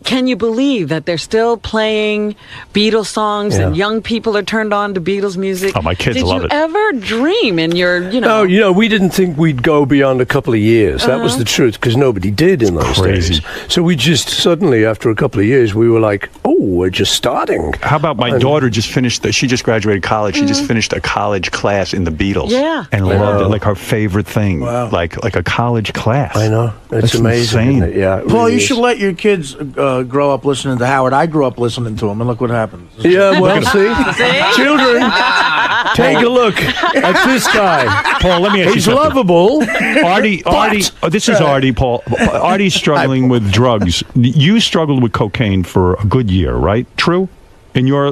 can you believe that they're still playing Beatles songs and young people are turned on to Beatles music? Oh, my kids love it. Did you ever dream in your, No, we didn't think we'd go beyond a couple of years. That was the truth, because nobody did in those days. So we just suddenly, after a couple of years, we were like, oh, we're just starting. How about my daughter just finished, she just graduated college. She just finished a college class in the Beatles. Yeah. And loved it, like her favorite thing. Wow. Like a college class. I know. It's That's amazing. insane. Isn't it? Yeah. Paul, you should let your kids grow up listening to Howard. I grew up listening to him, and look what happens. Yeah, well, see? Children, take a look at this guy. Paul, let me ask you He's something. lovable. Artie, this is Artie, Paul. Artie's struggling with drugs. You struggled with cocaine for a good year, right? True? When you were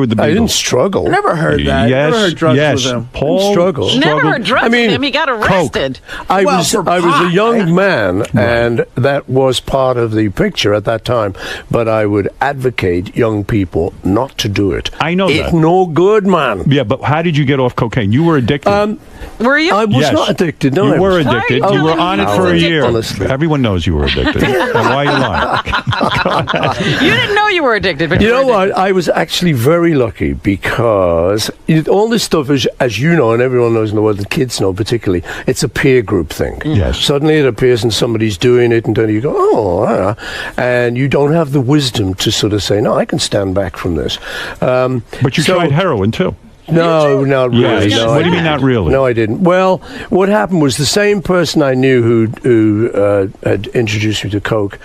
with the Beatles. I didn't struggle. I never heard that. Yes, Never heard drugs yes. with him. Paul struggled. Never heard drugs with him. He got arrested. I was a young man, and that was part of the picture at that time. But I would advocate young people not to do it. I know it's that. no good, man. Yeah, but how did you get off cocaine? You were addicted. Were you? I was not addicted. No, you I were was. addicted. Why are you You were telling on me it he for was a year. Honestly. Everyone knows you were addicted. And why are you lying? You didn't know you were addicted, but You know what? I was actually very lucky because all this stuff, as you know, and everyone knows in the world, the kids know particularly, it's a peer group thing. Yes. Suddenly it appears and somebody's doing it, and then you go, oh, and you don't have the wisdom to sort of say, no, I can stand back from this. But you tried heroin, too. No, not really. Yes. No, What I do you mean, didn't. not really? No, I didn't. Well, what happened was the same person I knew who had introduced me to coke.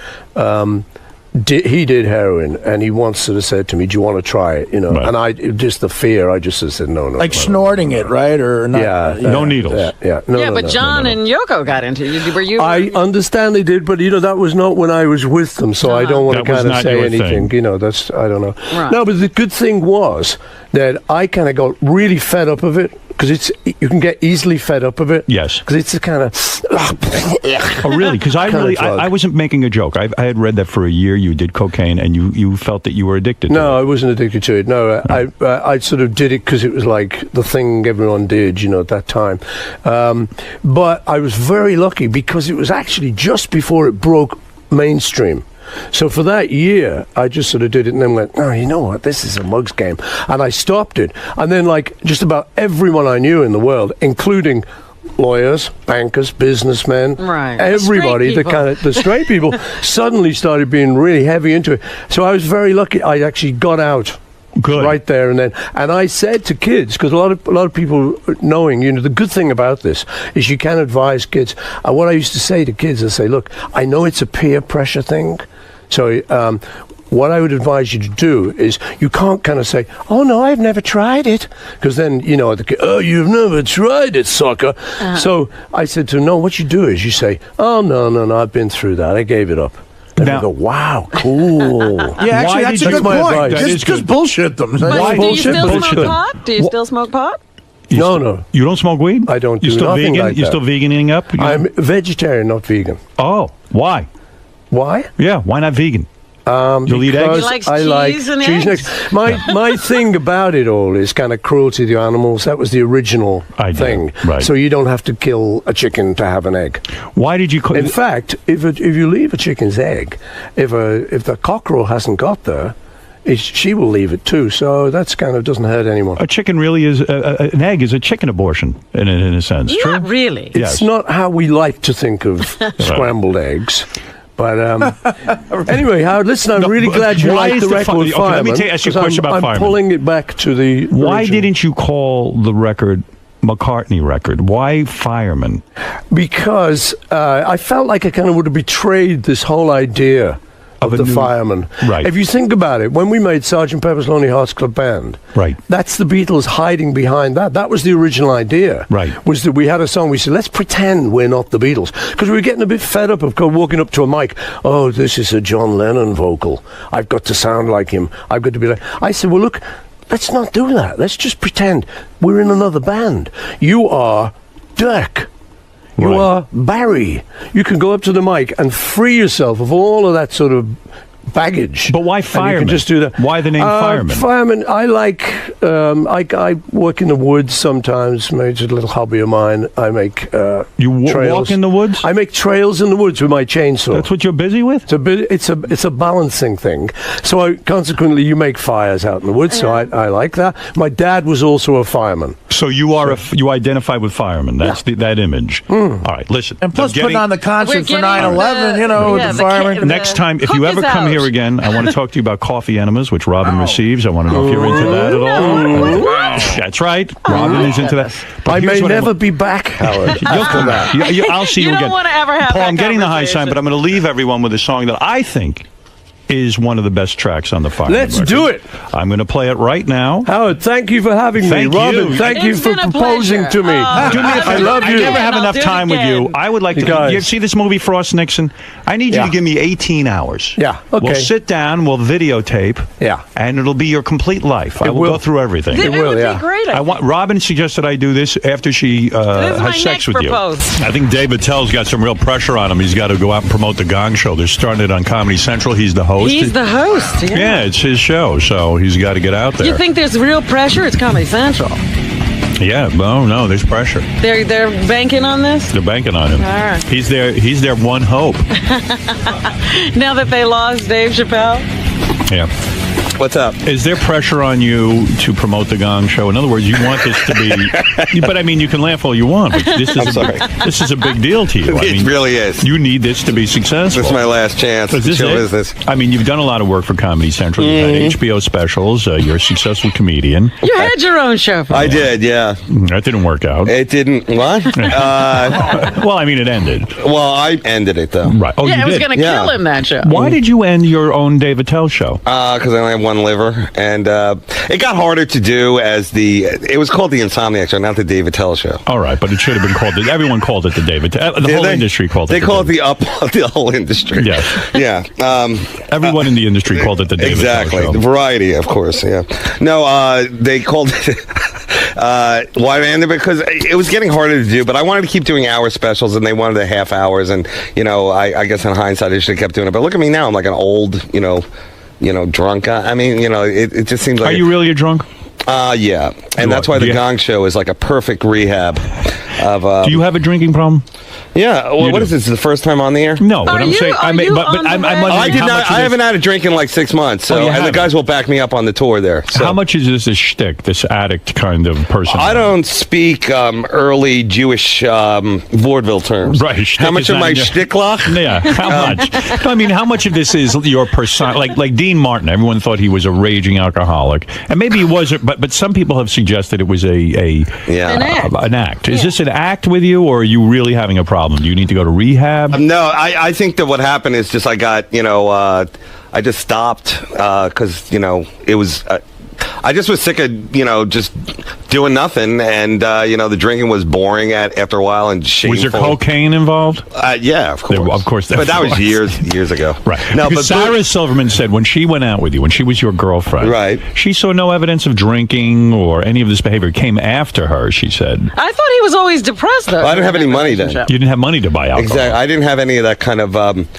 He did heroin, and he once sort of said to me, "Do you want to try it?" Right. And I just the fear. I just said, "No, no." Like snorting it, right? Or not? Yeah, no needles. Yeah, no, yeah, no, but no, John no, no. and Yoko got into it. Were you? I understand they did, but that was not when I was with them, so I don't want to That was kind of not say your anything. thing. That's I don't know. Right. No, but the good thing was that I kind of got really fed up of it because you can get easily fed up of it. Yes, because it's a kind of. Oh, really? Because drug. I wasn't making a joke. I had read that for a year you did cocaine and you felt that you were addicted to it. No, I wasn't addicted to it. No, I sort of did it because it was like the thing everyone did, at that time. But I was very lucky because it was actually just before it broke mainstream. So for that year, I just sort of did it and then went, oh, you know what, this is a mugs game. And I stopped it. And then just about everyone I knew in the world, including lawyers, bankers, businessmen, right. everybody, the straight people, suddenly started being really heavy into it. So I was very lucky. I actually got out. Good. Right there and then. And I said to kids, because a lot of people knowing, the good thing about this is you can advise kids. And what I used to say to kids, I say, look, I know it's a peer pressure thing. So what I would advise you to do is you can't kind of say, oh, no, I've never tried it. Because then, the kid, oh, you've never tried it, sucker. So I said to them, no, what you do is you say, oh, no, I've been through that. I gave it up. And now, go, wow, cool. Yeah, actually, that's a good point. Just bullshit them. But do you bullshit? still Bullshit. smoke pot? Do you still smoke pot? No. You don't smoke weed? I don't do you still nothing vegan? like You that. still veganing up? I'm vegetarian, not vegan. Oh, why? Why? Yeah, why not vegan? You'll eat eggs? He likes I like cheese and cheese and eggs. eggs. My thing about it all is kind of cruelty to the animals. That was the original thing. Right. So you don't have to kill a chicken to have an egg. Why did you? In fact, if you leave a chicken's egg, if the cockerel hasn't got there, she will leave it too. So that's kind of doesn't hurt anyone. A chicken really is an egg is a chicken abortion in a sense. Not True? really. It's not how we like to think of scrambled eggs. But anyway, Howard, listen, I'm really glad you like the record Okay, let me ask you a question about I'm Fireman. pulling it back to the Why original. didn't you call the record McCartney record? Why Fireman? Because I felt like I kind of would have betrayed this whole idea of the fireman. Right. If you think about it, when we made Sgt. Pepper's Lonely Hearts Club Band, right, that's the Beatles hiding behind that. That was the original idea. Right. Was that we had a song, we said, let's pretend we're not the Beatles. Because we were getting a bit fed up of walking up to a mic, oh, this is a John Lennon vocal. I've got to sound like him. I've got to be like... I said, well, look, let's not do that. Let's just pretend we're in another band. You are Dirk. You are Barry. You can go up to the mic and free yourself of all of that sort of baggage. But why Fireman? You can just do that. Why the name Fireman? Fireman, I like... I work in the woods sometimes. It's a little hobby of mine. I make You trails. walk in the woods? I make trails in the woods with my chainsaw. That's what you're busy with? It's a balancing thing. So consequently, you make fires out in the woods. So I like that. My dad was also a fireman. So you are you identify with Fireman. That's that image. All right, listen. And plus, I'm putting on the concert for getting 9/11, you know, yeah, the the fireman. Next time, if you ever Hook is come out. here again, I want to talk to you about coffee enemas, which Robin receives. I want to know if you're into that at all. That's right. Robin is into that. But I here's may what never be back, Howard. You'll come back. I'll see you You again. don't want to ever have Paul, that I'm getting the high sign, conversation. but I'm going to leave everyone with a song that I think is one of the best tracks on the Fireman Let's record. do it. I'm going to play it right now. Howard, thank you for having Thank me. Robin, you. thank you It's for been a proposing pleasure. to me. Do me a I favor. love you. I never have I'll enough do it time with again. you. I would like to. guys. You see this movie, Frost Nixon? I need you Yeah. to give me 18 hours. Yeah, okay. We'll sit down, we'll videotape. Yeah. And it'll be your complete life. I will will. go through everything. It will, would yeah. be great. I want. Robin suggested I do this after she This is my has sex next with proposal. you. I think Dave Attell's got some real pressure on him. He's got to go out and promote the Gong Show. They're starting it on Comedy Central. He's the host. He's the host. Yeah. Yeah, it's his show, so he's got to get out there. You think there's real pressure? It's Comedy Central. Yeah, no, there's pressure. They're banking on this. They're banking on him. All right. He's their one hope. Now that they lost Dave Chappelle. Yeah. What's up? Is there pressure on you to promote the Gong Show? In other words, you want this to be... But, I mean, you can laugh all you want, but this is a big deal to you. I mean, It really is. You need this to be successful. This is my last chance. Is It's this show it? business. I mean, you've done a lot of work for Comedy Central. You've had HBO specials. You're a successful comedian. You had your own show. I did, yeah. That didn't work out. It didn't. What? Well, I mean, it ended. Well, I ended it though. Right. Oh, Yeah, you it was did. going to kill him, that show. Why did you end your own Dave Attell show? Because I only have one liver, and it got harder to do as it was called the Insomniac Show, not the Dave Attell Show. All right, but it should have been called. Everyone called it the Dave Attell. The whole industry called it. They called the whole industry. Yes. Yeah. Everyone in the industry called it the Dave Exactly. Attell The show. variety, of course. Yeah. No, they called it. Why I ended it? Because it was getting harder to do, but I wanted to keep doing hour specials, and they wanted the half hours, and I guess in hindsight I should have kept doing it. But look at me now; I'm like an old, drunk. I mean, it just seems like. Are you really a drunk? Yeah, and that's why the Gong Show is like a perfect rehab of. Do you have a drinking problem? Yeah. Well, what is this? The first time on the air? No, but I'm saying, I'm wondering I did how not. much of I this- haven't had a drink in like 6 months. So, Oh, you and the haven't? guys will back me up on the tour there. So. How much is this a shtick? This addict kind of person? I don't speak early Jewish vaudeville terms. Right. How much of my shticklach? Yeah. How much? No, I mean, how much of this is your persona? Like Dean Martin, everyone thought he was a raging alcoholic, and maybe he was, but some people have suggested it was an act. Is this an act with you, or are you really having a problem? Do you need to go to rehab? No, I think that what happened is just I got, I just stopped because, it was... I just was sick of, just doing nothing, and the drinking was boring after a while and shameful. Was there cocaine involved? Yeah, of course. Of course. But that was years ago. Right. No, because but Sarah Silverman said when she went out with you, when she was your girlfriend, right, she saw no evidence of drinking or any of this behavior. It came after her, she said. I thought he was always depressed, though. Well, I didn't have any money then. You didn't have money to buy alcohol. Exactly. I didn't have any of that kind of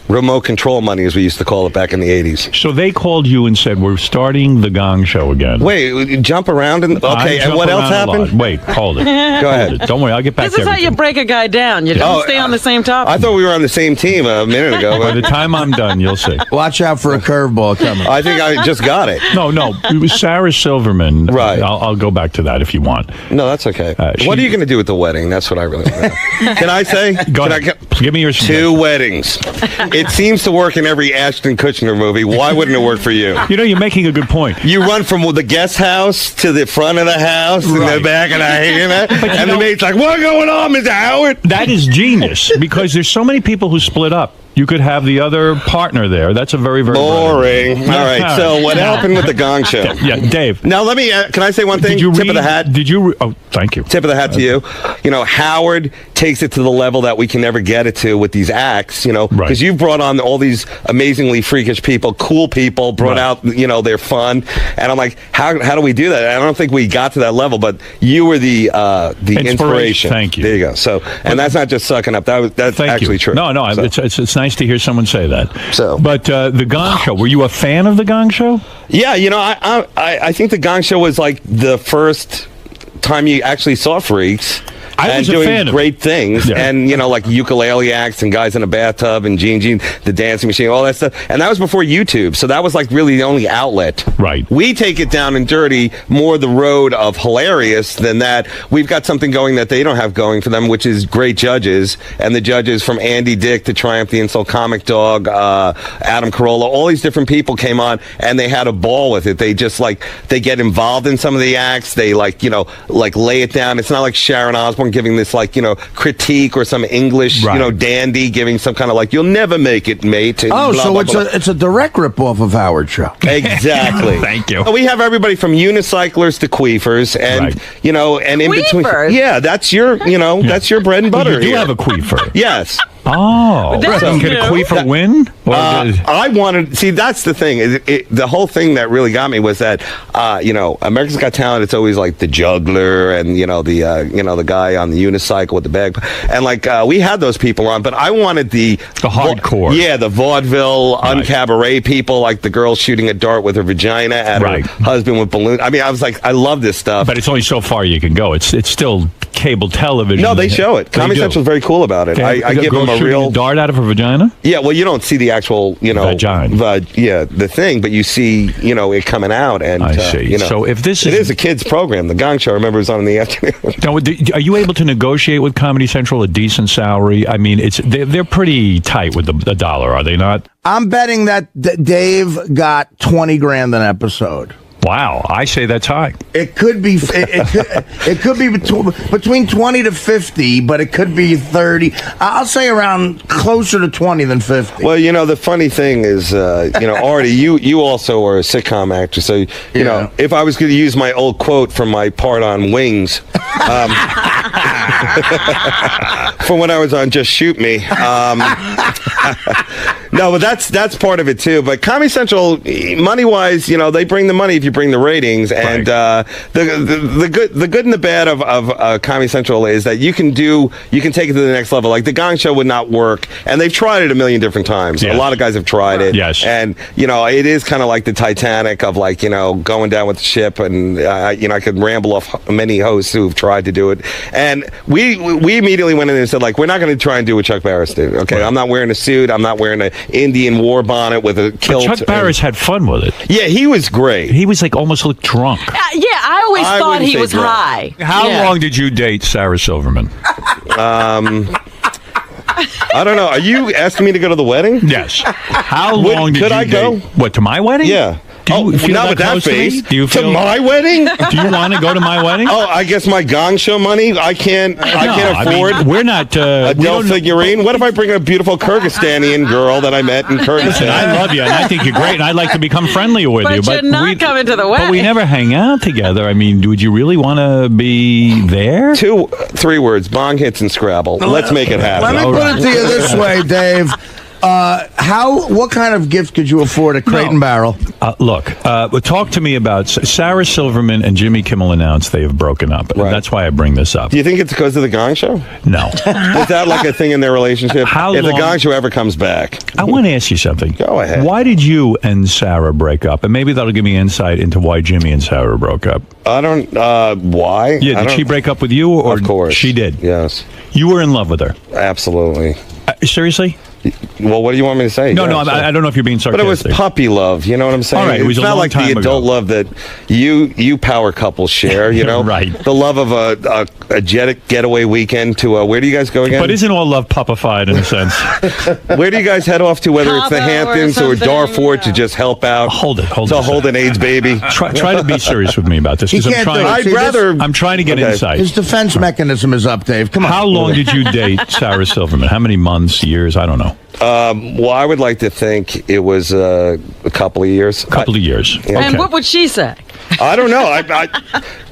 remote control money, as we used to call it back in the 80s. So they called you and said, we're starting the Gong Show again. Wait, jump around and okay, and jump what else happened? Wait, hold it. Go ahead. Hold it. Don't worry, I'll get back This to is how you break a guy down. You don't stay on the same topic. I thought we were on the same team a minute ago. By the time I'm done, you'll see. Watch out for a curveball coming. I think I just got it. No, it was Sarah Silverman. Right. I'll go back to that if you want. No, that's okay. What are you going to do with the wedding? That's what I really want to know. Can I say? Go ahead. Give me your two weddings. It seems to work in every Ashton Kutcher movie. Why wouldn't it work for you? You know, you're making a good point. You run from the guest house to the front of the house and the back of the and the mate's like, "What's going on, Mr. Howard?" That is genius because there's so many people who split up. You could have the other partner there. That's a very, very boring. All right. So what happened with the Gong Show? Yeah, Dave. Now let me. Can I say one thing? Tip of the hat. Did you? Oh, thank you. Tip of the hat to you. You know, Howard takes it to the level that we can never get it to with these acts. You know, because you've brought on all these amazingly freakish people, cool people, brought out. You know, they're fun, and I'm like, how do we do that? I don't think we got to that level, but you were the inspiration. Thank you. There you go. So, and that's not just sucking up. That's actually true. No, So. it's nice to hear someone say that. So, but the Gong Show. Were you a fan of the Gong Show? Yeah, you know, I think the Gong Show was like the first time you actually saw freaks. I was and a doing fan of great things, Yeah. and you know, like ukulele acts and guys in a bathtub and Gene, the dancing machine, all that stuff. And that was before YouTube, so that was like really the only outlet. Right. We take it down and dirty, more the road of hilarious than that. We've got something going that they don't have going for them, which is great judges, and the judges from Andy Dick to Triumph the Insult Comic Dog, Adam Carolla, all these different people came on, and they had a ball with it. They just they get involved in some of the acts. They lay it down. It's not like Sharon Osbourne giving this critique or some English dandy giving some kind of you'll never make it, mate. And Oh, blah, so blah, it's blah. it's a direct ripoff of Howard Show. Exactly. Thank you. We have everybody from unicyclers to queefers, and you know, and in between. Queefers? Yeah, that's your that's your bread and butter. You do here. have a queefer. Yes. Oh, can a queefer win? I wanted. See, that's the thing. The whole thing that really got me was that America's Got Talent. It's always like the juggler and the guy on the unicycle with the bag, and we had those people on, but I wanted the hardcore. The vaudeville uncabaret people, like the girl shooting a dart with her vagina at her husband with balloons. I mean, I was like, I love this stuff, but it's only so far you can go. It's still cable television. No, they show it. Comedy Central's very cool about it. I give them a real dart out of her vagina. Yeah, well, you don't see the actual, vagina. The thing, but you see, it coming out. And I see. So if this is a kids program, the Gong Show, I remember, was on in the afternoon. Now, are you able to negotiate with Comedy Central a decent salary? I mean, they're pretty tight with the dollar, are they not? I'm betting that Dave got $20,000 an episode. Wow, I say that's high. It could be it could be between 20 to 50, but it could be 30. I'll say around closer to 20 than 50. Well, the funny thing is, Artie, you also are a sitcom actor, so you know, if I was going to use my old quote from my part on Wings, from when I was on Just Shoot Me. No, but that's part of it too. But Comedy Central, money wise, they bring the money if you bring the ratings, and the good and the bad of Comedy Central is that you can take it to the next level. Like the Gong Show would not work, and they've tried it a million different times. Yes. A lot of guys have tried it. Yes, and it is kind of like the Titanic of going down with the ship, and I could ramble off many hosts who've tried to do it, and we immediately went in and said we're not going to try and do what Chuck Barris did. Okay, I'm not wearing a suit. I'm not wearing an Indian war bonnet with a kilt. But Chuck Barris had fun with it. Yeah, he was great. He was almost looked drunk. I always thought he was high. How long did you date Sarah Silverman? I don't know. Are you asking me to go to the wedding? Yes. How long could I go? What, to my wedding? Yeah. Do you feel not with that close to me? face. Do you feel to my wedding? Do you want to go to my wedding? Oh, I guess my Gong Show money. I can't afford. I mean, we're not a Dell figurine. What if I bring a beautiful Kyrgyzstanian girl that I met in Kyrgyzstan? I love you, and I think you're great, and I'd like to become friendly with you. But you're not coming to the wedding. But we never hang out together. I mean, would you really want to be there? 3 words: bong hits and Scrabble. Let's make it happen. Let me put it to you this way, Dave. What kind of gift could you afford at Crate and Barrel? Look, talk to me about Sarah Silverman and Jimmy Kimmel announced they have broken up. Right. That's why I bring this up. Do you think it's because of the Gong Show? No. Is that like a thing in their relationship? If the long- Gong Show ever comes back. I want to ask you something. Go ahead. Why did you and Sarah break up? And maybe that'll give me insight into why Jimmy and Sarah broke up. I don't, why? Yeah, did she break up with you or Of course. she did? Yes. You were in love with her? Absolutely. Seriously? Well, what do you want me to say? No, Yeah, no, sure. I don't know if you're being But it was sarcastic. puppy love, you know what I'm saying? All right, it was it's a not long like time the adult ago. love that you power couples share, you know? Right. The love of a getaway weekend to where do you guys go again? But isn't all love puppified in a sense? Where do you guys head off to, whether it's the Cabo or Hamptons or, something, Darfur to just help out? Hold it. To hold an AIDS baby. Try to be serious with me about this. He 'cause can't do it. I'm trying to get insight. His defense mechanism is up, Dave. Come on. How long did you date Sarah Silverman? How many months, years? I don't know. Well, I would like to think it was a couple of years. Couple of years. Yeah. And what would she say? I don't know.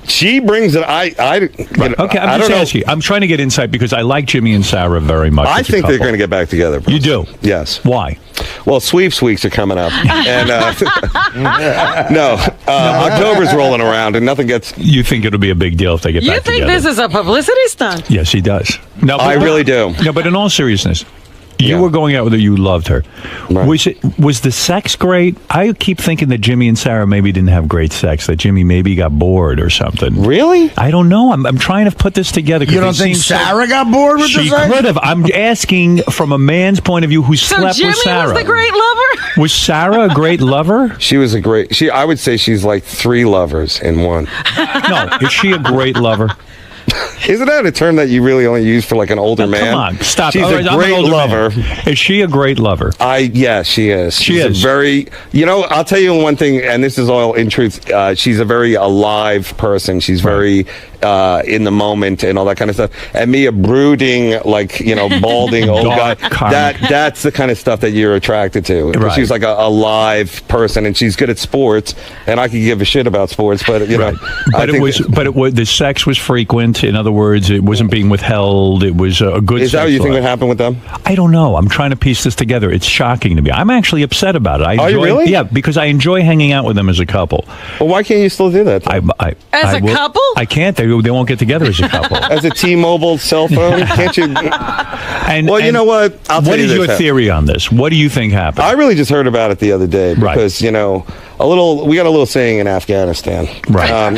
She brings it. Okay, I I'm don't just know. asking. I'm trying to get insight because I like Jimmy and Sarah very much. I as a think they're couple. going to get back together. You do? Yes. Why? Well, sweeps weeks are coming up, and October's rolling around, and nothing gets. You think it'll be a big deal if they get You back think together? this is a publicity stunt? Yes, he does. No, I really do. No, but in all seriousness, you were going out with her. You loved her. Right. Was the sex great? I keep thinking that Jimmy and Sarah maybe didn't have great sex. That Jimmy maybe got bored or something. Really? I don't know. I'm trying to put this together. 'cause You don't they think seem so- Sarah got bored with She the sex? could have. I'm asking from a man's point of view who So slept Jimmy with Sarah. was the great lover? Was Sarah a great lover? She was a great. I would say she's like 3 lovers in one. No, is she a great lover? Isn't that a term that you really only use for like an older man? Come on, stop. She's All right, a I'm an great older lover. man. Is she a great lover? Yeah, she is. She She's is. a very. I'll tell you one thing, and this is all in truth. She's a very alive person. She's very in the moment and all that kind of stuff. And me, a brooding, like balding old guy. That's the kind of stuff that you're attracted to. Right. She's like a live person, and she's good at sports. And I could give a shit about sports, but But it was the sex was frequent. In other words, it wasn't being withheld. It was a good. Is that what sex you think life. would happen with them? I don't know. I'm trying to piece this together. It's shocking to me. I'm actually upset about it. Are you really? Yeah, because I enjoy hanging out with them as a couple. Well, why can't you still do that? As a couple? I can't. They won't get together as a couple. As a T-Mobile cell phone, can't you? Well, you know what? I'll tell What you is this, your theory on this? What do you think happened? I really just heard about it the other day because we got a little saying in Afghanistan. Right.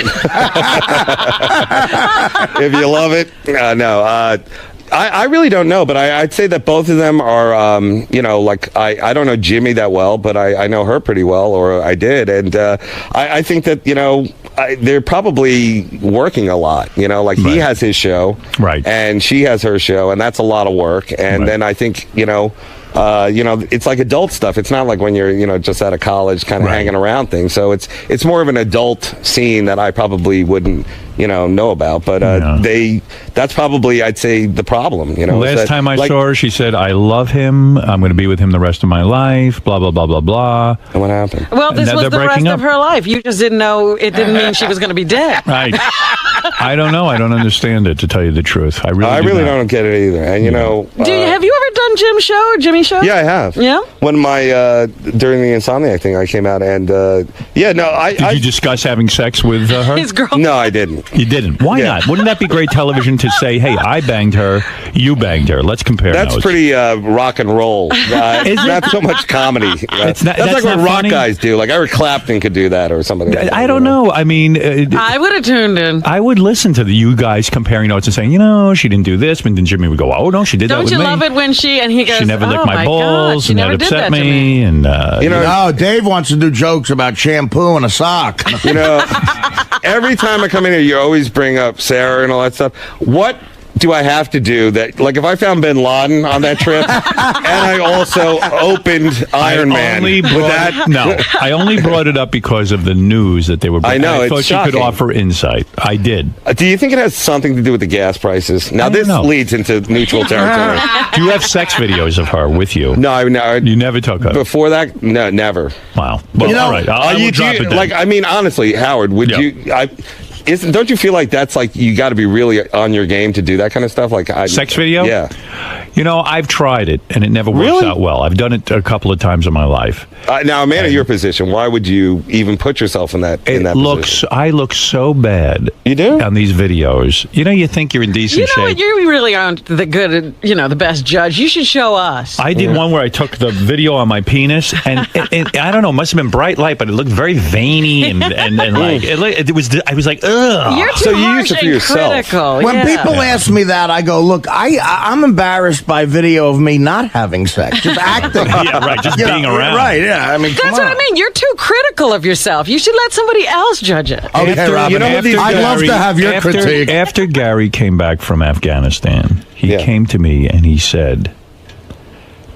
If you love it, I really don't know, but I'd say that both of them are, I don't know Jimmy that well, but I know her pretty well, or I did, and I think that they're probably working a lot. He has his show, right, and she has her show, and that's a lot of work. And then I think it's like adult stuff. It's not like when you're just out of college, kind of hanging around things. So it's more of an adult scene that I probably wouldn't know about. But that's probably, I'd say, the problem. Last time I saw her, she said, "I love him. I'm going to be with him the rest of my life." Blah blah blah blah blah. And what happened? Well, this Now was they're the rest breaking of up. her life. You just didn't know. It didn't mean she was going to be dead. Right. I don't know. I don't understand it, to tell you the truth. I really don't get it either. And Have you ever done Jim's show or Jimmy's show? Yeah, I have. Yeah. When during the Insomniac thing, I came out and Did you discuss having sex with her? His girl. No, I didn't. You didn't. Why not? Wouldn't that be great television to say, "Hey, I banged her, you banged her. Let's compare That's notes." pretty rock and roll. It's not so much comedy. It's not- that's like that's what not rock funny? guys do. Like Eric Clapton could do that or somebody. Like that, I don't know. I mean, I would have tuned in. I would listen to you guys comparing notes and saying, she didn't do this, but then Jimmy would go, "Oh no, she did that Don't with you me. love it when and he goes, She never licked "Oh my God, balls, she and that never did upset that to me." And No, Dave wants to do jokes about shampoo and a sock. Every time I come in here, you always bring up Sarah and all that stuff. What do I have to do that? Like, if I found Bin Laden on that trip, and I also opened Iron Man, I only brought it up because of the news that they were. I know, I it's thought shocking. you could offer insight. I did. Do you think it has something to do with the gas prices? Now, this leads into neutral territory. Do you have sex videos of her with you? No, you never took her. Before that, no, never. Wow. Well, all right. I will drop it then. Like, I mean, honestly, Howard, would you? Don't you feel like that's like you got to be really on your game to do that kind of stuff? Like sex video? Yeah. You know, I've tried it, and it never works out well. I've done it a couple of times in my life. Now, a man in your position, why would you even put yourself in that position? I look so bad. You do? On these videos. You know, you think you're in decent shape. What? You really aren't the the best judge. You should show us. I did one where I took the video on my penis, and I don't know, it must have been bright light, but it looked very veiny and like it was. I was like, ugh. You're too harsh and critical. When people ask me that, I go, look, I'm embarrassed by video of me not having sex, just acting. Yeah, right, just being around. Right, yeah. I mean, That's what I mean. You're too critical of yourself. You should let somebody else judge it. Okay, Robin, I'd love to have your critique. After Gary came back from Afghanistan, he came to me and he said,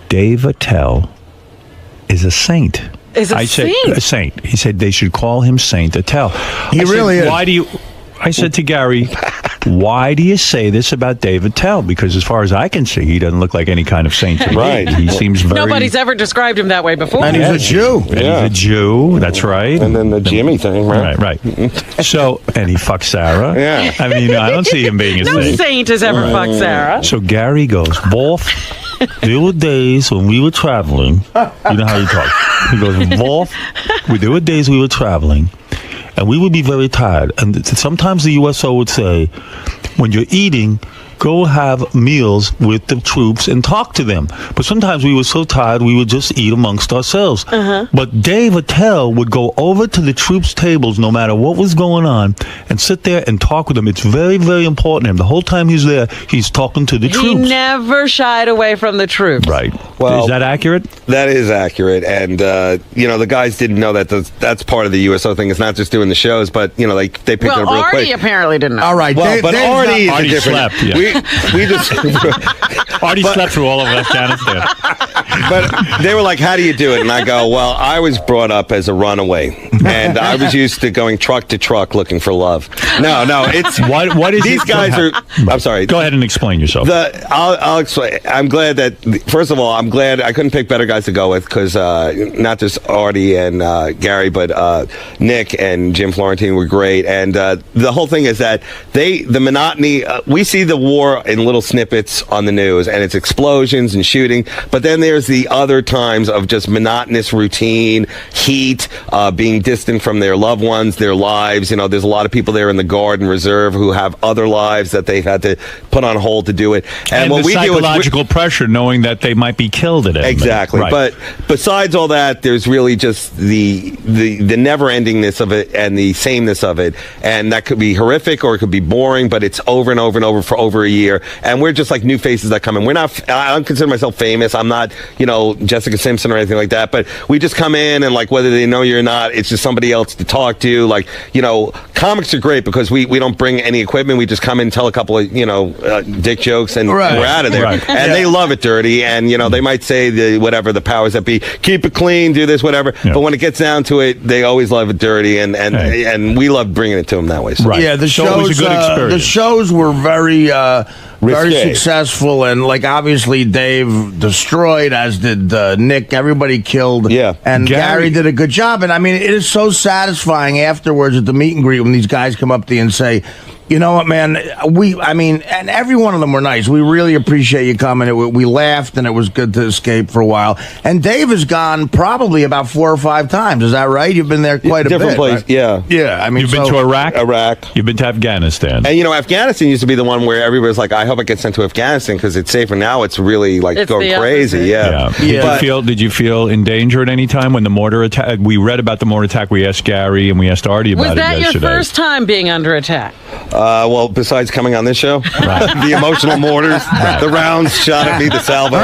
Dave Attell is a saint. I said, a saint. He said they should call him Saint Attell. He really is. Why do you... I said to Gary, why do you say this about Dave Attell? Because as far as I can see, he doesn't look like any kind of saint to me. Right. He seems very... Nobody's ever described him that way before. And he's a Jew. And he's a Jew, that's right. And then the Jimmy thing, right? Right. So, and he fucked Sarah. Yeah. I mean, I don't see him being a No saint. saint has ever fucked Sarah. So Gary goes, Wolf, there were days when we were traveling. You know how he talks. He goes, Wolf, there were days we were traveling, and we would be very tired. And sometimes the USO would say, when you're eating, go have meals with the troops and talk to them. But sometimes we were so tired, we would just eat amongst ourselves. But Dave Attell would go over to the troops' tables, no matter what was going on, and sit there and talk with them. It's very, very important to him. The whole time he's there, he's talking to the He troops. never shied away from the troops. Right. Well, is that accurate? That is accurate. And, the guys didn't know that that's part of the USO thing. It's not just doing the shows, but, they picked it up real quick. Artie apparently didn't know. All right. Well, but Artie is different. Slept, yeah. We just... Artie slept through all of Afghanistan. But they were like, how do you do it? And I go, well, I was brought up as a runaway. And I was used to going truck to truck looking for love. No, it's... What is these it? guys are... I'm sorry. Go ahead and explain yourself. I'll explain. I'm glad that... First of all, I'm glad I couldn't pick better guys to go with because not just Artie and Gary, but Nick and Jim Florentine were great. And the whole thing is that the monotony... we see the war in little snippets on the news, and it's explosions and shooting. But then there's the other times of just monotonous routine, heat, being distant from their loved ones, their lives. There's a lot of people there in the Guard and Reserve who have other lives that they've had to put on hold to do it. And what the we do is psychological pressure, knowing that they might be killed at it. Exactly. Right. But besides all that, there's really just the never-endingness of it and the sameness of it. And that could be horrific or it could be boring, but it's over and over and over for over a year. And we're just like new faces that come in. I don't consider myself famous. I'm not, Jessica Simpson or anything like that. But we just come in and, like, whether they know you or not, it's just somebody else to talk to. Like, comics are great because we don't bring any equipment. We just come in, tell a couple of, dick jokes, and we're out of there. Right. And they love it dirty. And, they might say the powers that be, keep it clean, do this, whatever. Yeah. But when it gets down to it, they always love it dirty. And we love bringing it to them that way. So. Right. Yeah, the shows, shows, was a good experience. The shows were very successful, and obviously Dave destroyed, as did Nick. Everybody killed. Yeah, and Gary did a good job. And I mean, it is so satisfying afterwards at the meet and greet when these guys come up to you and say, you know what, man? And every one of them were nice. We really appreciate you coming. We laughed, and it was good to escape for a while. And Dave has gone probably about 4 or 5 times. Is that right? You've been there quite a bit. Different place, right? yeah. Yeah, I mean, you've been to Iraq? Iraq. You've been to Afghanistan. And, Afghanistan used to be the one where everybody's like, I hope I get sent to Afghanistan because it's safer. Now it's really, like, going crazy. Yeah. Did you feel in danger at any time when the mortar attack? We read about the mortar attack. We asked Gary and we asked Artie about it yesterday. Was that your first time being under attack? Well, besides coming on this show, the emotional mortars, the rounds shot at me, the salvo.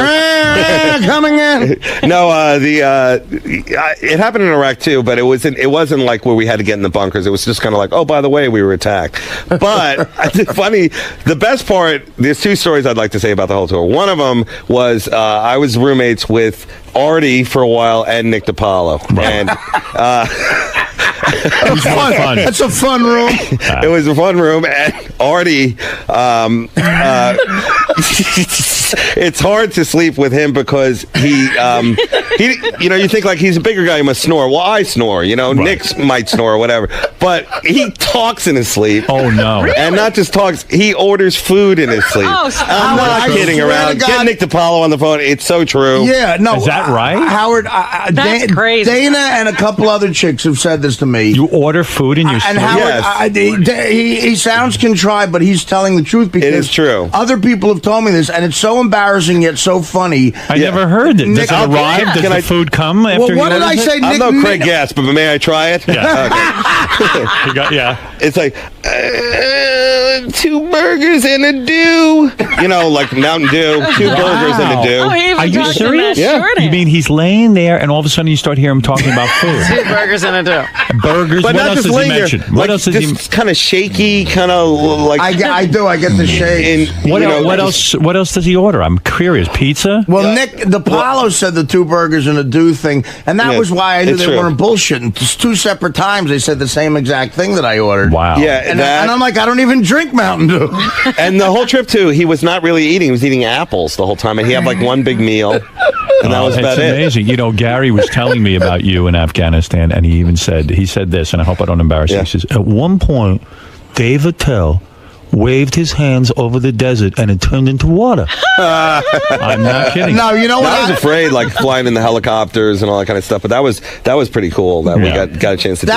Coming in. No, it happened in Iraq too, but it wasn't like where we had to get in the bunkers. It was just kind of like, oh, by the way, we were attacked. But it's funny. The best part. There's 2 stories I'd like to say about the whole tour. One of them was I was roommates with Artie for a while and Nick DiPaolo, and. Fun. That's a fun room. It was a fun room, and Artie, it's hard to sleep with him because You think like he's a bigger guy, he must snore. Well, I snore. Nick might snore or whatever, but he talks in his sleep. Oh no! Really? And not just talks, he orders food in his sleep. Oh, stop. I'm not kidding around. Get Nick DiPaolo on the phone. It's so true. Yeah, no. Is that right? Howard, That's crazy. Dana and a couple other chicks have said this to me. You order food in your sleep? And Howard, he sounds contrived, but he's telling the truth because it is true. Other people have told me this, and it's so embarraking yet so funny. I never heard it. Does it arrive? Does the food come after Well, what did I say? I'm no Craig Gass, but may I try it? Yeah. Okay. It's like 2 burgers and a dew. Like Mountain Dew, 2 burgers and a dew. Oh, he even Are you talked in serious? that shorthand. You mean he's laying there, and all of a sudden you start hearing him talking about food? 2 burgers and a dough. Burgers. But What not else just does he laying there. mention? What else does he? Just kind of shaky, kind of like. I do. I get the shakes. What else? What else does he order? I'm curious. Pizza? Well, Nick DiPaolo said the 2 burgers and a do thing, and that was why I knew they weren't bullshitting. Just 2 separate times they said the same exact thing that I ordered. Wow. Yeah, and I'm like, I don't even drink Mountain Dew. And the whole trip too, he was not really eating. He was eating apples the whole time, and he had like one big meal, and that was about it's it. amazing. Gary was telling me about you in Afghanistan, and he even said this, and I hope I don't embarrass you. He says, at one point, Dave Attell waved his hands over the desert and it turned into water. I'm not kidding. No, you know what? I was afraid, like flying in the helicopters and all that kind of stuff, but that was pretty cool that we got a chance to do.